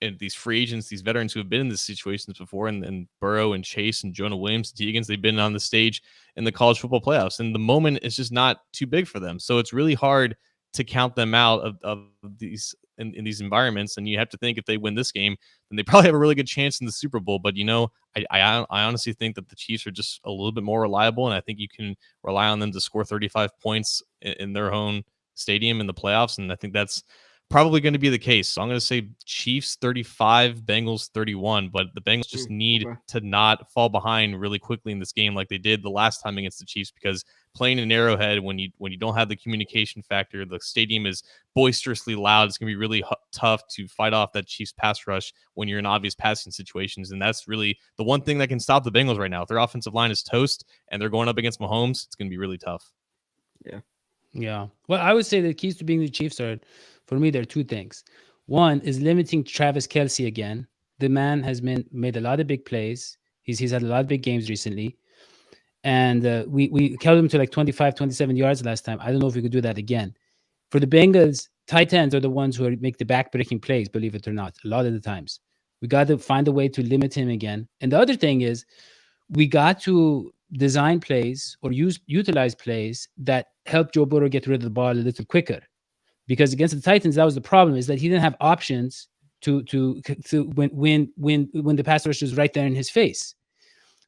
and these free agents, these veterans who have been in these situations before, and Burrow and Chase and Jonah Williams, Deegans, they've been on the stage in the college football playoffs, and the moment is just not too big for them. So it's really hard to count them out of these in these environments. And you have to think if they win this game, then they probably have a really good chance in the Super Bowl. But I honestly think that the Chiefs are just a little bit more reliable, and I think you can rely on them to score 35 points in their own stadium in the playoffs, and I think that's probably going to be the case. So I'm going to say Chiefs 35, Bengals 31, but the Bengals just need to not fall behind really quickly in this game like they did the last time against the Chiefs, because playing in Arrowhead when you don't have the communication factor, the stadium is boisterously loud. It's going to be really tough to fight off that Chiefs pass rush when you're in obvious passing situations, and that's really the one thing that can stop the Bengals right now. If their offensive line is toast and they're going up against Mahomes, it's going to be really tough. Yeah. Well, I would say the keys to being the Chiefs are, for me, there are two things. One is limiting Travis Kelce again. The man has made a lot of big plays. He's had a lot of big games recently. And we held him to like 25, 27 yards last time. I don't know if we could do that again. For the Bengals, tight ends are the ones who make the back-breaking plays, believe it or not, a lot of the times. We got to find a way to limit him again. And the other thing is we got to design plays or utilize plays that help Joe Burrow get rid of the ball a little quicker. Because against the Titans, that was the problem, is that he didn't have options to when the pass rush was right there in his face.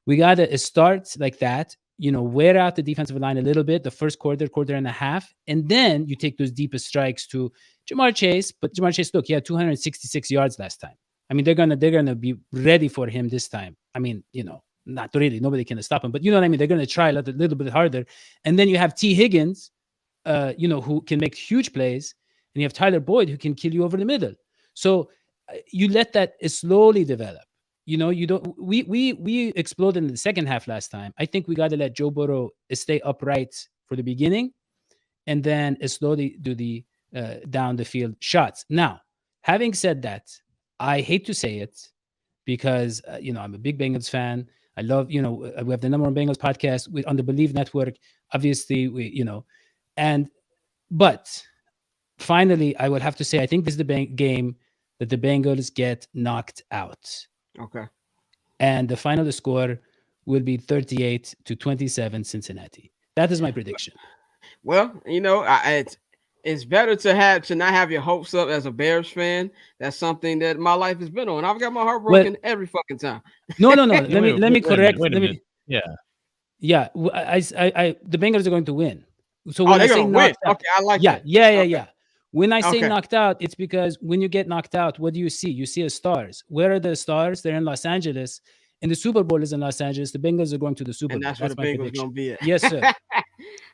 We got to start like that, wear out the defensive line a little bit, the first quarter and a half, and then you take those deepest strikes to Jamar Chase. But Jamar Chase, look, he had 266 yards last time. I mean, they're gonna be ready for him this time. I mean, not really, nobody can stop him, but you know what I mean. They're gonna try a little bit harder, and then you have T. Higgins, who can make huge plays, and you have Tyler Boyd who can kill you over the middle. So you let that slowly develop. You don't. We exploded in the second half last time. I think we got to let Joe Burrow stay upright for the beginning, and then slowly do the down the field shots. Now, having said that, I hate to say it because I'm a big Bengals fan. I love we have the #1 Bengals podcast on the Believe Network. Obviously, but finally, I would have to say I think this is the game that the Bengals get knocked out. Okay. And the final score will be 38-27 Cincinnati. That is my prediction. Well, it's better to not have your hopes up as a Bears fan. That's something that my life has been on. I've got my heart broken every fucking time. No. let me correct. Yeah. The Bengals are going to win. So when they're going to win. Okay, I like that. Yeah. When I say knocked out, it's because when you get knocked out, what do you see? You see a stars. Where are the stars? They're in Los Angeles. And the Super Bowl is in Los Angeles. The Bengals are going to the Super Bowl. That's where the Bengals are going to be at. Yes, sir.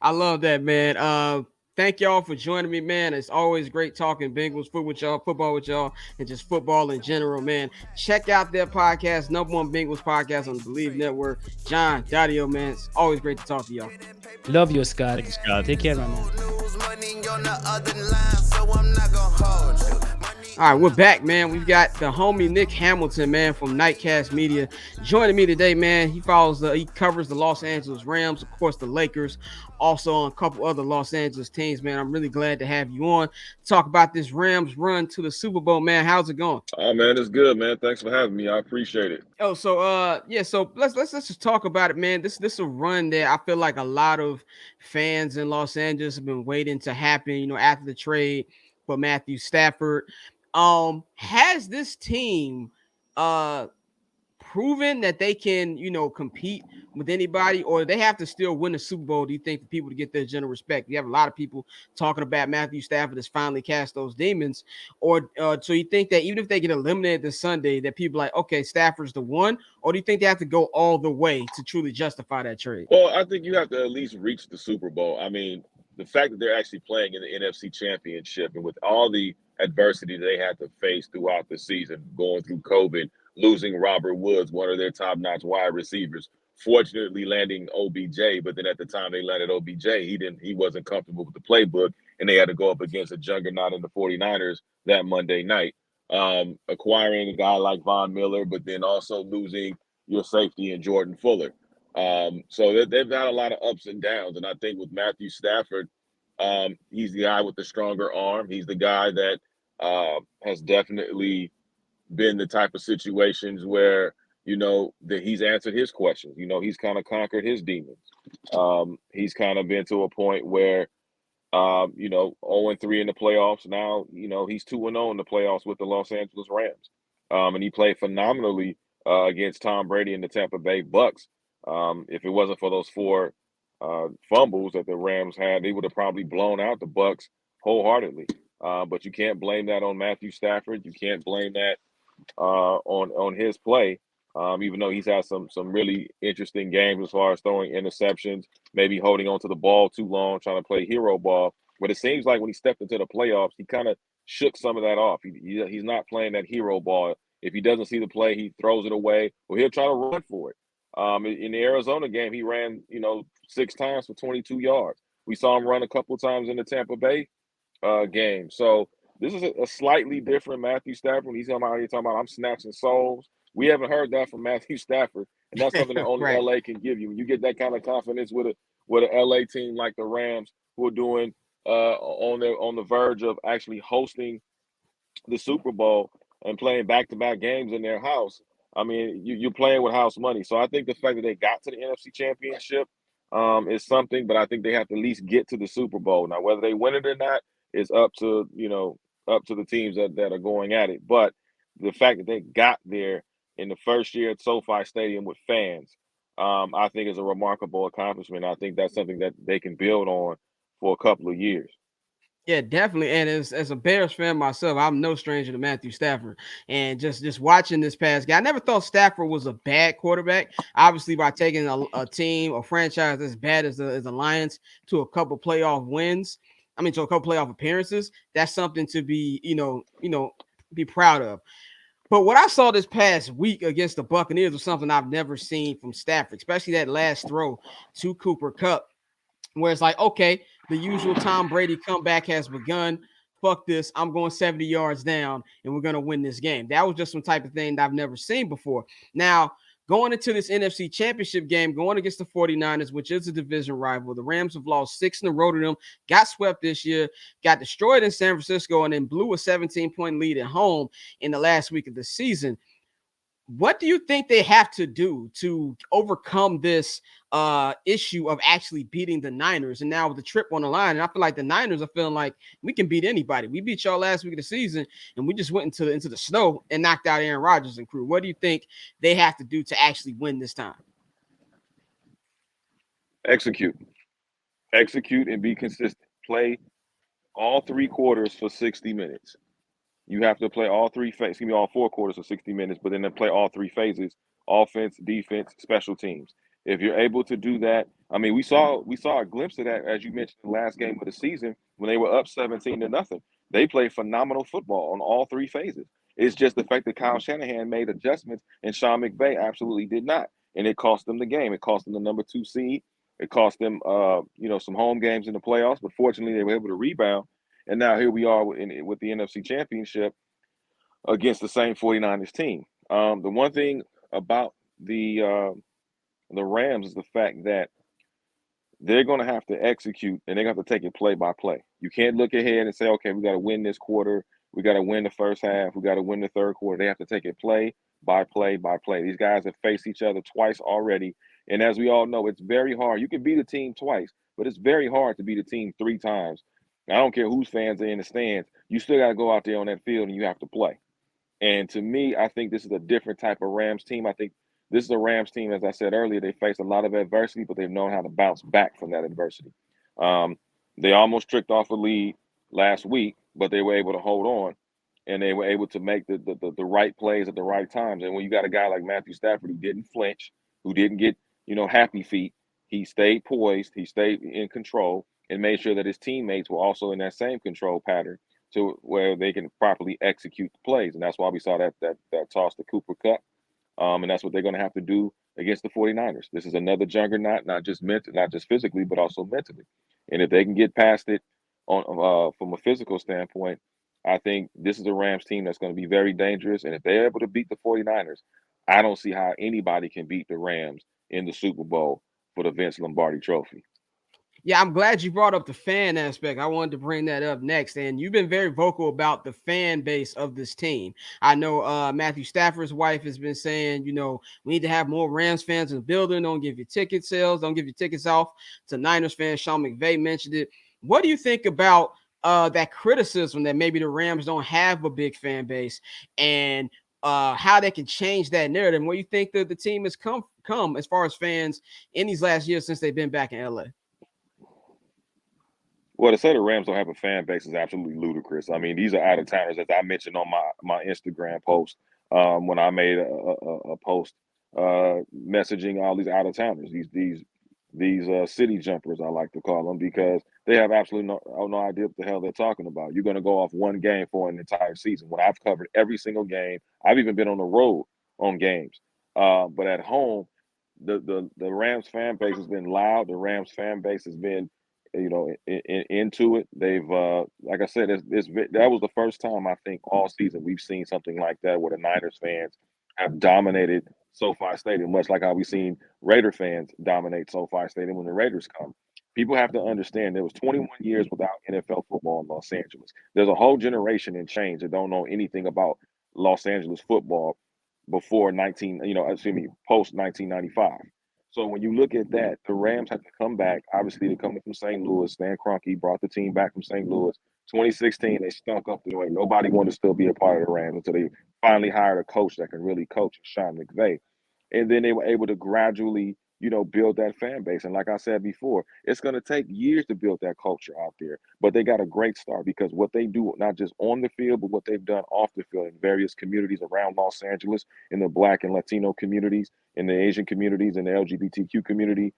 I love that, man. Thank y'all for joining me, man. It's always great talking Bengals football with y'all, and just football in general, man. Check out their podcast, #1 Bengals podcast on the Believe Network. John, Dario, man, it's always great to talk to y'all. Love you, Scott. Thanks, Scott. Take care, man. All right, we're back, man. We've got the homie Nick Hamilton, man, from Nightcast Media, joining me today, man. He covers the Los Angeles Rams, of course, the Lakers, also on a couple other Los Angeles teams, man. I'm really glad to have you on to talk about this Rams run to the Super Bowl, man. How's it going? Oh, man, it's good, man. Thanks for having me. I appreciate it. So let's just talk about it, man. This is a run that I feel like a lot of fans in Los Angeles have been waiting to happen, after the trade for Matthew Stafford. Has this team proven that they can, compete with anybody, or they have to still win the Super Bowl, do you think, for people to get their general respect? You have a lot of people talking about Matthew Stafford has finally cast those demons, or so you think that even if they get eliminated this Sunday, that people are like, okay, Stafford's the one, or do you think they have to go all the way to truly justify that trade? Well, I think you have to at least reach the Super Bowl. I mean, the fact that they're actually playing in the NFC Championship, and with all the adversity they had to face throughout the season, going through COVID, losing Robert Woods, one of their top-notch wide receivers, fortunately landing OBJ, but then at the time they landed OBJ, he wasn't comfortable with the playbook, and they had to go up against a juggernaut in the 49ers that Monday night. Acquiring a guy like Von Miller, but then also losing your safety in Jordan Fuller. So they've had a lot of ups and downs. And I think with Matthew Stafford, he's the guy with the stronger arm. He's the guy that has definitely been the type of situations where, that he's answered his questions. He's kind of conquered his demons. He's kind of been to a point where, 0-3 in the playoffs. Now, he's 2-0 in the playoffs with the Los Angeles Rams. And he played phenomenally against Tom Brady and the Tampa Bay Bucks. If it wasn't for those 4 fumbles that the Rams had, they would have probably blown out the Bucks wholeheartedly. But you can't blame that on Matthew Stafford. You can't blame that on his play. Even though he's had some really interesting games as far as throwing interceptions, maybe holding on to the ball too long, trying to play hero ball. But it seems like when he stepped into the playoffs, he kind of shook some of that off. He's not playing that hero ball. If he doesn't see the play, he throws it away, or he'll try to run for it. In the Arizona game, he ran, 6 times for 22 yards. We saw him run a couple times in the Tampa Bay game. So this is a slightly different Matthew Stafford. When he's out here talking about, I'm snatching souls. We haven't heard that from Matthew Stafford, and that's something that only Right. LA can give you. When you get that kind of confidence with an LA team like the Rams, who are doing on the verge of actually hosting the Super Bowl and playing back-to-back games in their house. I mean, you're playing with house money. So I think the fact that they got to the NFC Championship is something, but I think they have to at least get to the Super Bowl. Now, whether they win it or not is up to the teams that are going at it. But the fact that they got there in the first year at SoFi Stadium with fans, I think is a remarkable accomplishment. I think that's something that they can build on for a couple of years. Yeah, definitely. And as a Bears fan myself, I'm no stranger to Matthew Stafford. And just watching this past game, I never thought Stafford was a bad quarterback. Obviously, by taking a team, a franchise as bad as the Lions to a couple playoff wins, to a couple playoff appearances, that's something to be, be proud of. But what I saw this past week against the Buccaneers was something I've never seen from Stafford, especially that last throw to Cooper Kupp, where it's like, okay, the usual Tom Brady comeback has begun. Fuck this. I'm going 70 yards down and we're going to win this game. That was just some type of thing that I've never seen before. Now, going into this NFC Championship game, going against the 49ers, which is a division rival, the Rams have lost 6 in a row to them, got swept this year, got destroyed in San Francisco, and then blew a 17-point lead at home in the last week of the season. What do you think they have to do to overcome this issue of actually beating the Niners? And now with the trip on the line, and I feel like the Niners are feeling like we can beat anybody. We beat y'all last week of the season, and we just went into the snow and knocked out Aaron Rodgers and crew. What do you think they have to do to actually win this time? Execute and be consistent. Play all 3 quarters for 60 minutes. You have to play all 3 phases. Give me all 4 quarters for 60 minutes, but then play all 3 phases: offense, defense, special teams. If you're able to do that, I mean, we saw a glimpse of that, as you mentioned, the last game of the season when they were up 17-0. They played phenomenal football on all 3 phases. It's just the fact that Kyle Shanahan made adjustments and Sean McVay absolutely did not, and it cost them the game. It cost them the number 2 seed. It cost them, some home games in the playoffs, but fortunately they were able to rebound. And now here we are with the NFC Championship against the same 49ers team. The one thing about the Rams is the fact that they're going to have to execute, and they're going to have to take it play by play. You can't look ahead and say, okay, we got to win this quarter. We got to win the first half. We got to win the third quarter. They have to take it play by play by play. These guys have faced each other twice already. And as we all know, it's very hard. You can beat a team twice, but it's very hard to beat a team 3 times. I don't care whose fans are in the stands. You still got to go out there on that field and you have to play. And to me, I think this is a different type of Rams team. I think this is a Rams team, as I said earlier, they faced a lot of adversity, but they've known how to bounce back from that adversity. They almost tricked off a lead last week, but they were able to hold on, and they were able to make the right plays at the right times. And when you got a guy like Matthew Stafford who didn't flinch, who didn't get, happy feet, he stayed poised, he stayed in control, and made sure that his teammates were also in that same control pattern to where they can properly execute the plays. And that's why we saw that toss to Cooper Kupp. And that's what they're going to have to do against the 49ers. This is another juggernaut, not just physically, but also mentally. And if they can get past it from a physical standpoint, I think this is a Rams team that's going to be very dangerous. And if they're able to beat the 49ers, I don't see how anybody can beat the Rams in the Super Bowl for the Vince Lombardi Trophy. Yeah, I'm glad you brought up the fan aspect. I wanted to bring that up next. And you've been very vocal about the fan base of this team. I know Matthew Stafford's wife has been saying, we need to have more Rams fans in the building. Don't give your ticket sales. Don't give your tickets off to Niners fans. Sean McVay mentioned it. What do you think about that criticism that maybe the Rams don't have a big fan base, and how they can change that narrative? Where you think that the team has come as far as fans in these last years since they've been back in LA? Well, to say the Rams don't have a fan base is absolutely ludicrous. I mean, these are out of towners, as I mentioned on my Instagram post when I made a post messaging all these out of towners, these city jumpers, I like to call them, because they have absolutely no idea what the hell they're talking about. You're going to go off one game for an entire season. When I've covered every single game, I've even been on the road on games, but at home, the Rams fan base has been loud. The Rams fan base has been into it. They've like I said, that was the first time I think all season we've seen something like that, where the Niners fans have dominated SoFi Stadium, much like how we've seen Raider fans dominate SoFi Stadium when the Raiders come. People have to understand there was 21 years without NFL football in Los Angeles. There's a whole generation and change that don't know anything about Los Angeles football before post 1995. So when you look at that, the Rams had to come back. Obviously, they're coming from St. Louis. Stan Kroenke brought the team back from St. Louis. 2016, they stunk up the joint. Nobody wanted to still be a part of the Rams until they finally hired a coach that can really coach, Sean McVay. And then they were able to gradually, build that fan base. And like I said before, it's going to take years to build that culture out there. But they got a great start, because what they do, not just on the field, but what they've done off the field in various communities around Los Angeles, in the Black and Latino communities, in the Asian communities, in the LGBTQ community,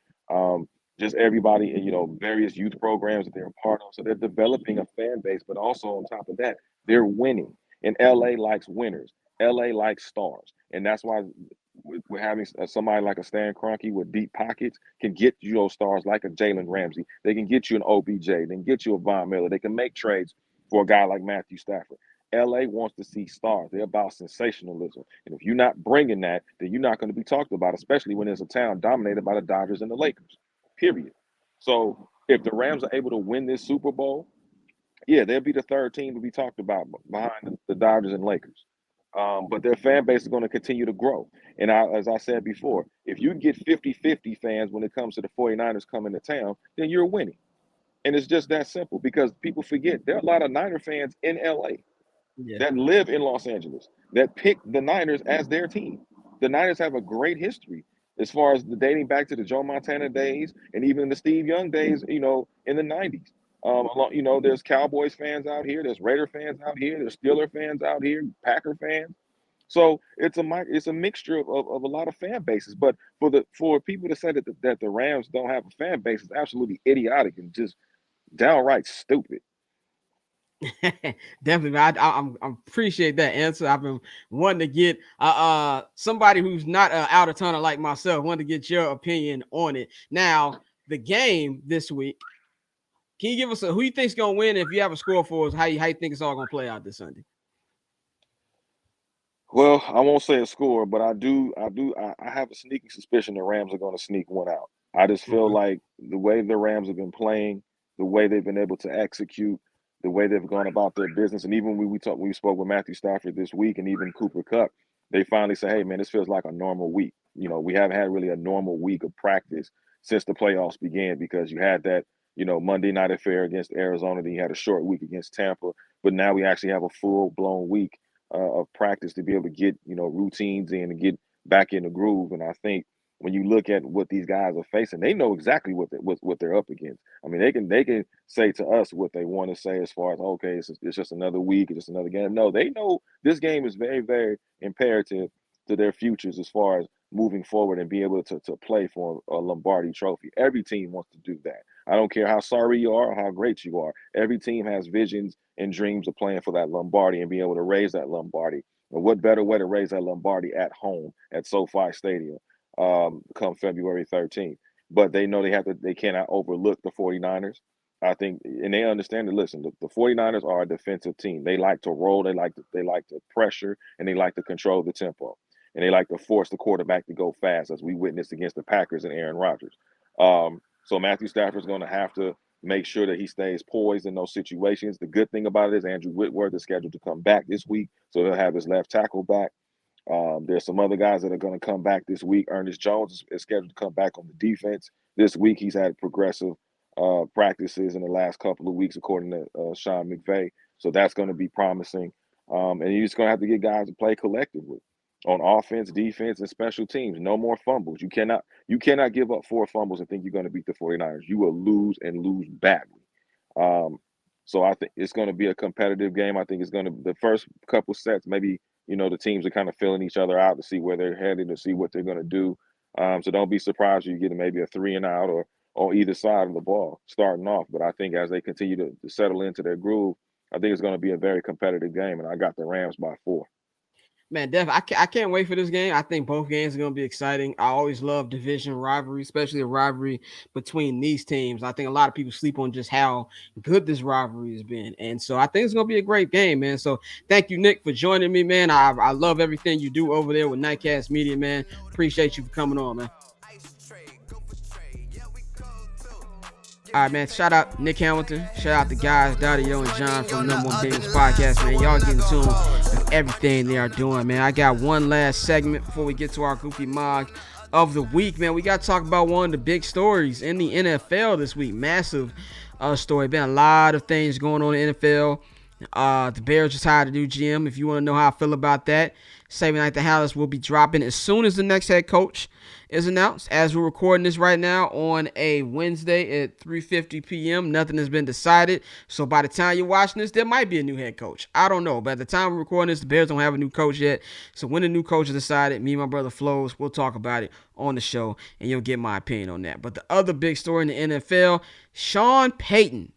just everybody, and various youth programs that they're a part of. So they're developing a fan base, but also on top of that, they're winning. And LA likes winners. LA likes stars. And that's why we're having somebody like a Stan Kroenke with deep pockets can get you those stars like a Jalen Ramsey. They can get you an OBJ. They can get you a Von Miller. They can make trades for a guy like Matthew Stafford. LA wants to see stars. They're about sensationalism. And if you're not bringing that, then you're not going to be talked about, especially when there's a town dominated by the Dodgers and the Lakers, period. So if the Rams are able to win this Super Bowl, yeah, they'll be the third team to be talked about behind the Dodgers and Lakers. But their fan base is going to continue to grow. And as I said before, if you get 50-50 fans when it comes to the 49ers coming to town, then you're winning. And it's just that simple, because people forget there are a lot of Niner fans in LA that live in Los Angeles that pick the Niners as their team. The Niners have a great history as far as the dating back to the Joe Montana days and even the Steve Young days, in the 90s. There's Cowboys fans out here, there's Raider fans out here, there's Steeler fans out here, Packer fans. So it's a mixture of a lot of fan bases. But for people to say that the Rams don't have a fan base is absolutely idiotic and just downright stupid. Definitely, I appreciate that answer. I've been wanting to get somebody who's not out of towner like myself, wanted to get your opinion on it. Now, the game this week, can you give us who you think's gonna win? If you have a score for us, how you think it's all gonna play out this Sunday? Well, I won't say a score, but I have a sneaking suspicion the Rams are going to sneak one out. I just feel like the way the Rams have been playing, the way they've been able to execute, the way they've gone about their business, and even when we spoke with Matthew Stafford this week, and even Cooper Kupp, they finally say, "Hey, man, this feels like a normal week." We haven't had really a normal week of practice since the playoffs began, because you had that Monday night affair against Arizona, then you had a short week against Tampa, but now we actually have a full-blown week of practice to be able to get routines in and get back in the groove. And I think when you look at what these guys are facing, they know exactly what they're up against. I mean, they can say to us what they want to say as far as, okay, it's just another week, it's just another game. No, they know this game is very, very imperative to their futures as far as moving forward and be able to play for a Lombardi trophy. Every team wants to do that. I don't care how sorry you are or how great you are. Every team has visions and dreams of playing for that Lombardi and being able to raise that Lombardi. And what better way to raise that Lombardi at home at SoFi Stadium come February 13th. But they know they cannot overlook the 49ers. I think, and they understand that, listen, the 49ers are a defensive team. They like to roll, they like to pressure, and they like to control the tempo. and they like to force the quarterback to go fast, as we witnessed against the Packers and Aaron Rodgers. So Matthew Stafford's going to have to make sure that he stays poised in those situations. The good thing about it is Andrew Whitworth is scheduled to come back this week, so he'll have his left tackle back. There's some other guys that are going to come back this week. Ernest Jones is scheduled to come back on the defense this week. He's had progressive practices in the last couple of weeks, according to Sean McVay. So that's going to be promising. And you're just going to have to get guys to play collectively on offense, defense, and special teams. No more fumbles. You cannot give up 4 fumbles and think you're going to beat the 49ers. You will lose and lose badly. So I think it's going to be a competitive game. I think it's going to the first couple sets, maybe, the teams are kind of filling each other out to see where they're headed, to see what they're going to do. So don't be surprised if you get maybe a 3-and-out or on either side of the ball starting off. But I think as they continue to settle into their groove, I think it's going to be a very competitive game, and I got the Rams by 4. Man, Def, I can't wait for this game. I think both games are going to be exciting. I always love division rivalry, especially a rivalry between these teams. I think a lot of people sleep on just how good this rivalry has been. And so I think it's going to be a great game, man. So thank you, Nick, for joining me, man. I love everything you do over there with Nightcast Media, man. Appreciate you for coming on, man. All right, man. Shout out Nick Hamilton. Shout out the guys, Dario and John from Number One Bengals Podcast, man. Y'all getting tuned with everything they are doing, man. I got one last segment before we get to our Goofy Mog of the week, man. We got to talk about one of the big stories in the NFL this week. Massive story. Been a lot of things going on in the NFL. The Bears just hired a new GM. If you want to know how I feel about that, Saban Night the Hallis will be dropping as soon as the next head coach is announced. As we're recording this right now on a Wednesday at 3:50 p.m., nothing has been decided. So by the time you're watching this, there might be a new head coach. I don't know. But at the time we're recording this, the Bears don't have a new coach yet. So when the new coach is decided, me and my brother Flows, we'll talk about it on the show, and you'll get my opinion on that. But the other big story in the NFL, Sean Payton,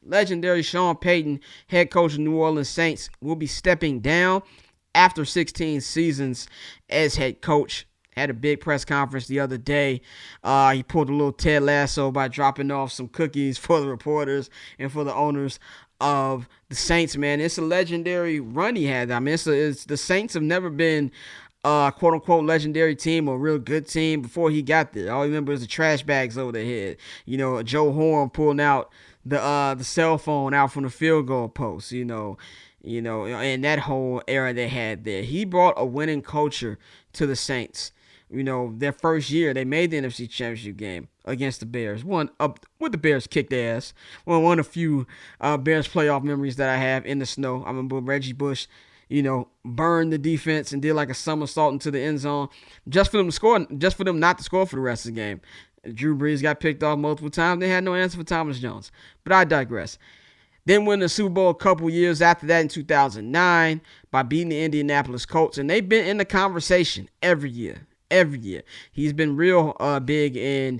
legendary Sean Payton, head coach of New Orleans Saints, will be stepping down after 16 seasons as head coach. Had a big press conference the other day. He pulled a little Ted Lasso by dropping off some cookies for the reporters and for the owners of the Saints, man. It's a legendary run he had. I mean, the Saints have never been quote-unquote legendary team or real good team before he got there. All I remember is the trash bags over their head. Joe Horn pulling out the cell phone out from the field goal post, in that whole era they had there. He brought a winning culture to the Saints. Their first year, they made the NFC Championship game against the Bears. With the Bears kicked their ass. One of the few Bears playoff memories that I have in the snow. I remember Reggie Bush, burned the defense and did like a somersault into the end zone just for them to score, just for them not to score for the rest of the game. Drew Brees got picked off multiple times. They had no answer for Thomas Jones. But I digress. Then win the Super Bowl a couple years after that in 2009 by beating the Indianapolis Colts. And they've been in the conversation every year. He's been real big in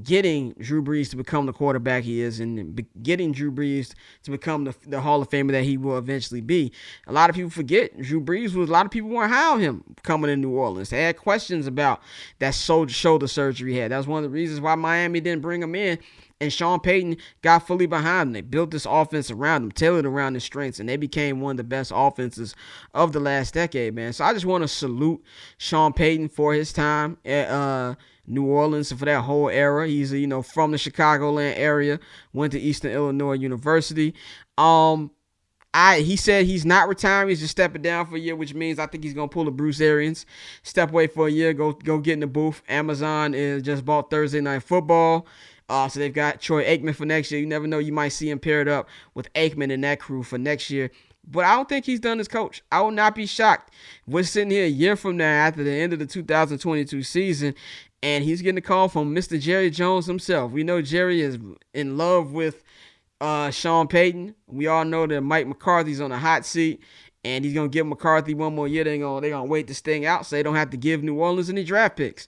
getting Drew Brees to become the quarterback he is and getting Drew Brees to become the Hall of Famer that he will eventually be. A lot of people forget Drew Brees a lot of people weren't high on him coming in New Orleans. They had questions about that shoulder surgery he had. That was one of the reasons why Miami didn't bring him in. And Sean Payton got fully behind him. They built this offense around him, tailored around his strengths, and they became one of the best offenses of the last decade, man. So I just want to salute Sean Payton for his time at New Orleans and for that whole era. He's from the Chicagoland area, went to Eastern Illinois University. He said he's not retiring. He's just stepping down for a year, which means I think he's gonna pull a Bruce Arians, step away for a year, go get in the booth. Amazon is just bought Thursday Night Football. So they've got Troy Aikman for next year. You never know, you might see him paired up with Aikman and that crew for next year. But I don't think he's done as coach. I will not be shocked. We're sitting here a year from now after the end of the 2022 season, and he's getting a call from Mr. Jerry Jones himself. We know Jerry is in love with Sean Payton. We all know that Mike McCarthy's on a hot seat, and he's going to give McCarthy one more year. They're going to wait this thing out so they don't have to give New Orleans any draft picks.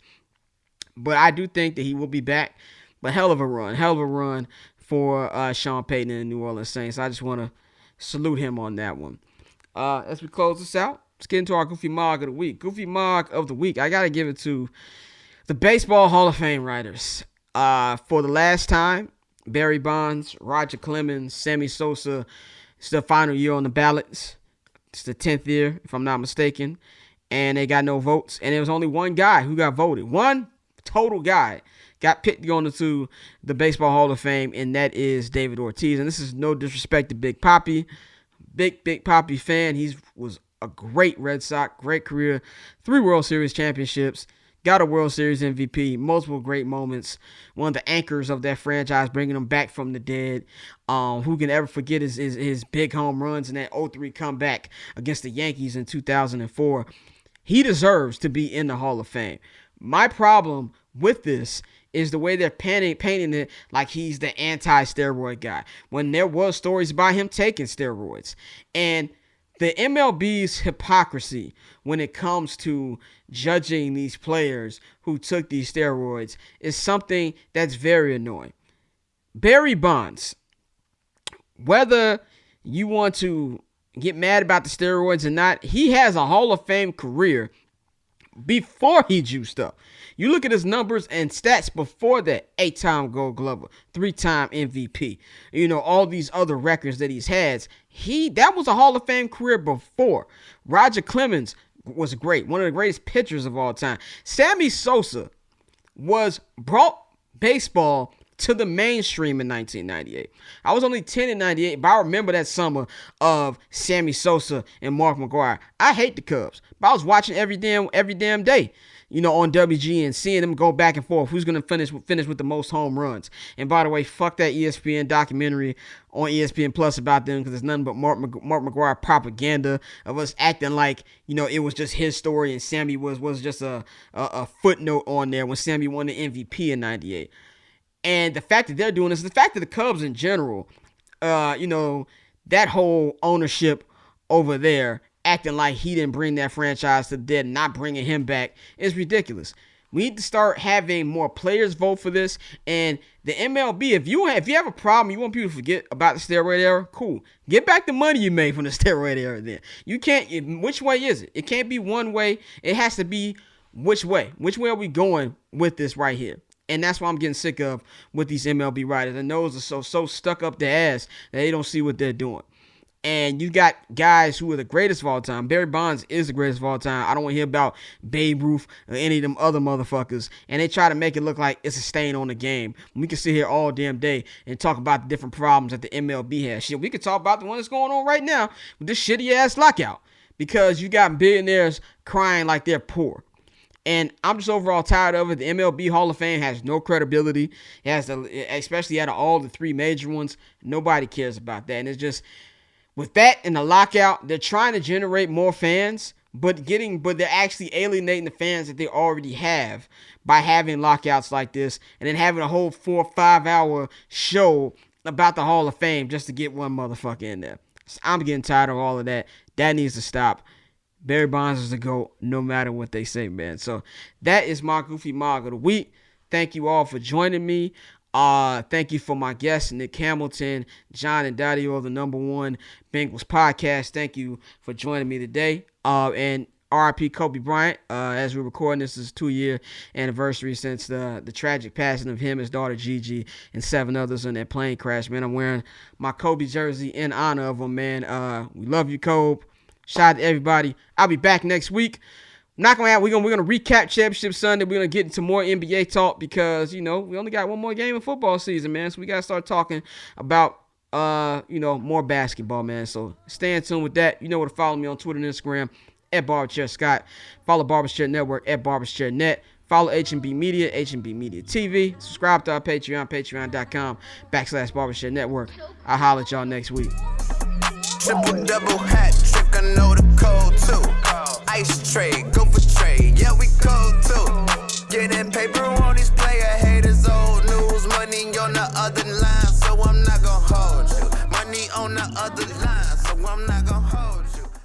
But I do think that he will be back. But hell of a run for Sean Payton and the New Orleans Saints. I just want to salute him on that one. As we close this out, let's get into our Goofy Mog of the week. Goofy Mog of the week, I got to give it to the Baseball Hall of Fame writers. For the last time, Barry Bonds, Roger Clemens, Sammy Sosa. It's the final year on the ballots. It's the 10th year, if I'm not mistaken. and they got no votes. And there was only one guy who got voted. One total guy got picked going into the Baseball Hall of Fame, and that is David Ortiz. And this is no disrespect to Big Papi. Big Papi fan. He was a great Red Sox, great career, 3 World Series championships, got a World Series MVP, multiple great moments, one of the anchors of that franchise, bringing them back from the dead. Who can ever forget his big home runs and that 0-3 comeback against the Yankees in 2004. He deserves to be in the Hall of Fame. My problem with this is the way they're painting it like he's the anti-steroid guy, when there was stories about him taking steroids. And the MLB's hypocrisy when it comes to judging these players who took these steroids is something that's very annoying. Barry Bonds, whether you want to get mad about the steroids or not, he has a Hall of Fame career before he juiced up. You look at his numbers and stats before that: 8-time Gold Glover, 3-time MVP, all these other records that he's had. That was a Hall of Fame career before. Roger Clemens was great, one of the greatest pitchers of all time. Sammy Sosa brought baseball to the mainstream in 1998. I was only 10 in 98, but I remember that summer of Sammy Sosa and Mark McGwire. I hate the Cubs, but I was watching every damn day, on WG, and seeing them go back and forth. Who's going to finish with the most home runs? And by the way, fuck that ESPN documentary on ESPN Plus about them, because it's nothing but Mark McGwire propaganda of us acting like, it was just his story and Sammy was just a footnote on there when Sammy won the MVP in 98. And the fact that they're doing this, the fact that the Cubs in general, that whole ownership over there acting like he didn't bring that franchise to the dead and not bringing him back is ridiculous. We need to start having more players vote for this. And the MLB, if you have a problem, you want people to forget about the steroid era, cool. Get back the money you made from the steroid era then. You can't, which way is it? It can't be one way. It has to be which way. Which way are we going with this right here? And that's why I'm getting sick of with these MLB writers. Their noses are so stuck up their ass that they don't see what they're doing. And you got guys who are the greatest of all time. Barry Bonds is the greatest of all time. I don't want to hear about Babe Ruth or any of them other motherfuckers. And they try to make it look like it's a stain on the game. We can sit here all damn day and talk about the different problems that the MLB has. Shit, we could talk about the one that's going on right now with this shitty ass lockout, because you got billionaires crying like they're poor. And I'm just overall tired of it. The MLB Hall of Fame has no credibility. It has, especially out of all the 3 major ones, nobody cares about that. And it's just, with that and the lockout, they're trying to generate more fans, but they're actually alienating the fans that they already have by having lockouts like this, and then having a whole 4 or 5 hour show about the Hall of Fame just to get one motherfucker in there. So I'm getting tired of all of that. That needs to stop. Barry Bonds is the GOAT, no matter what they say, man. So that is my Goofy Mog of the Week. Thank you all for joining me. Thank you for my guests, Nick Hamilton, John and Dadio, the #1 Bengals podcast. Thank you for joining me today. And R.I.P. Kobe Bryant. As we're recording, this is 2-year anniversary since the tragic passing of him, his daughter Gigi, and 7 others in that plane crash. Man, I'm wearing my Kobe jersey in honor of him, man. We love you, Kobe. Shout out to everybody. I'll be back next week. We're gonna recap Championship Sunday. We're gonna get into more NBA talk because we only got one more game of football season, man. So we gotta start talking about more basketball, man. So stay in tune with that. You know where to follow me on Twitter and Instagram at Barberchair Scott. Follow Barberchair Network at BarberchairNet. Follow HNB Media, HNB Media TV. Subscribe to our Patreon, patreon.com/Barberchair Network. I'll holler at y'all next week. Triple double hat trick, I know the code too. Ice trade, go for trade, yeah we cold too. Getting paper on these player haters, old news. Money on the other line, so I'm not gonna hold you. Money on the other line, so I'm not gonna hold you.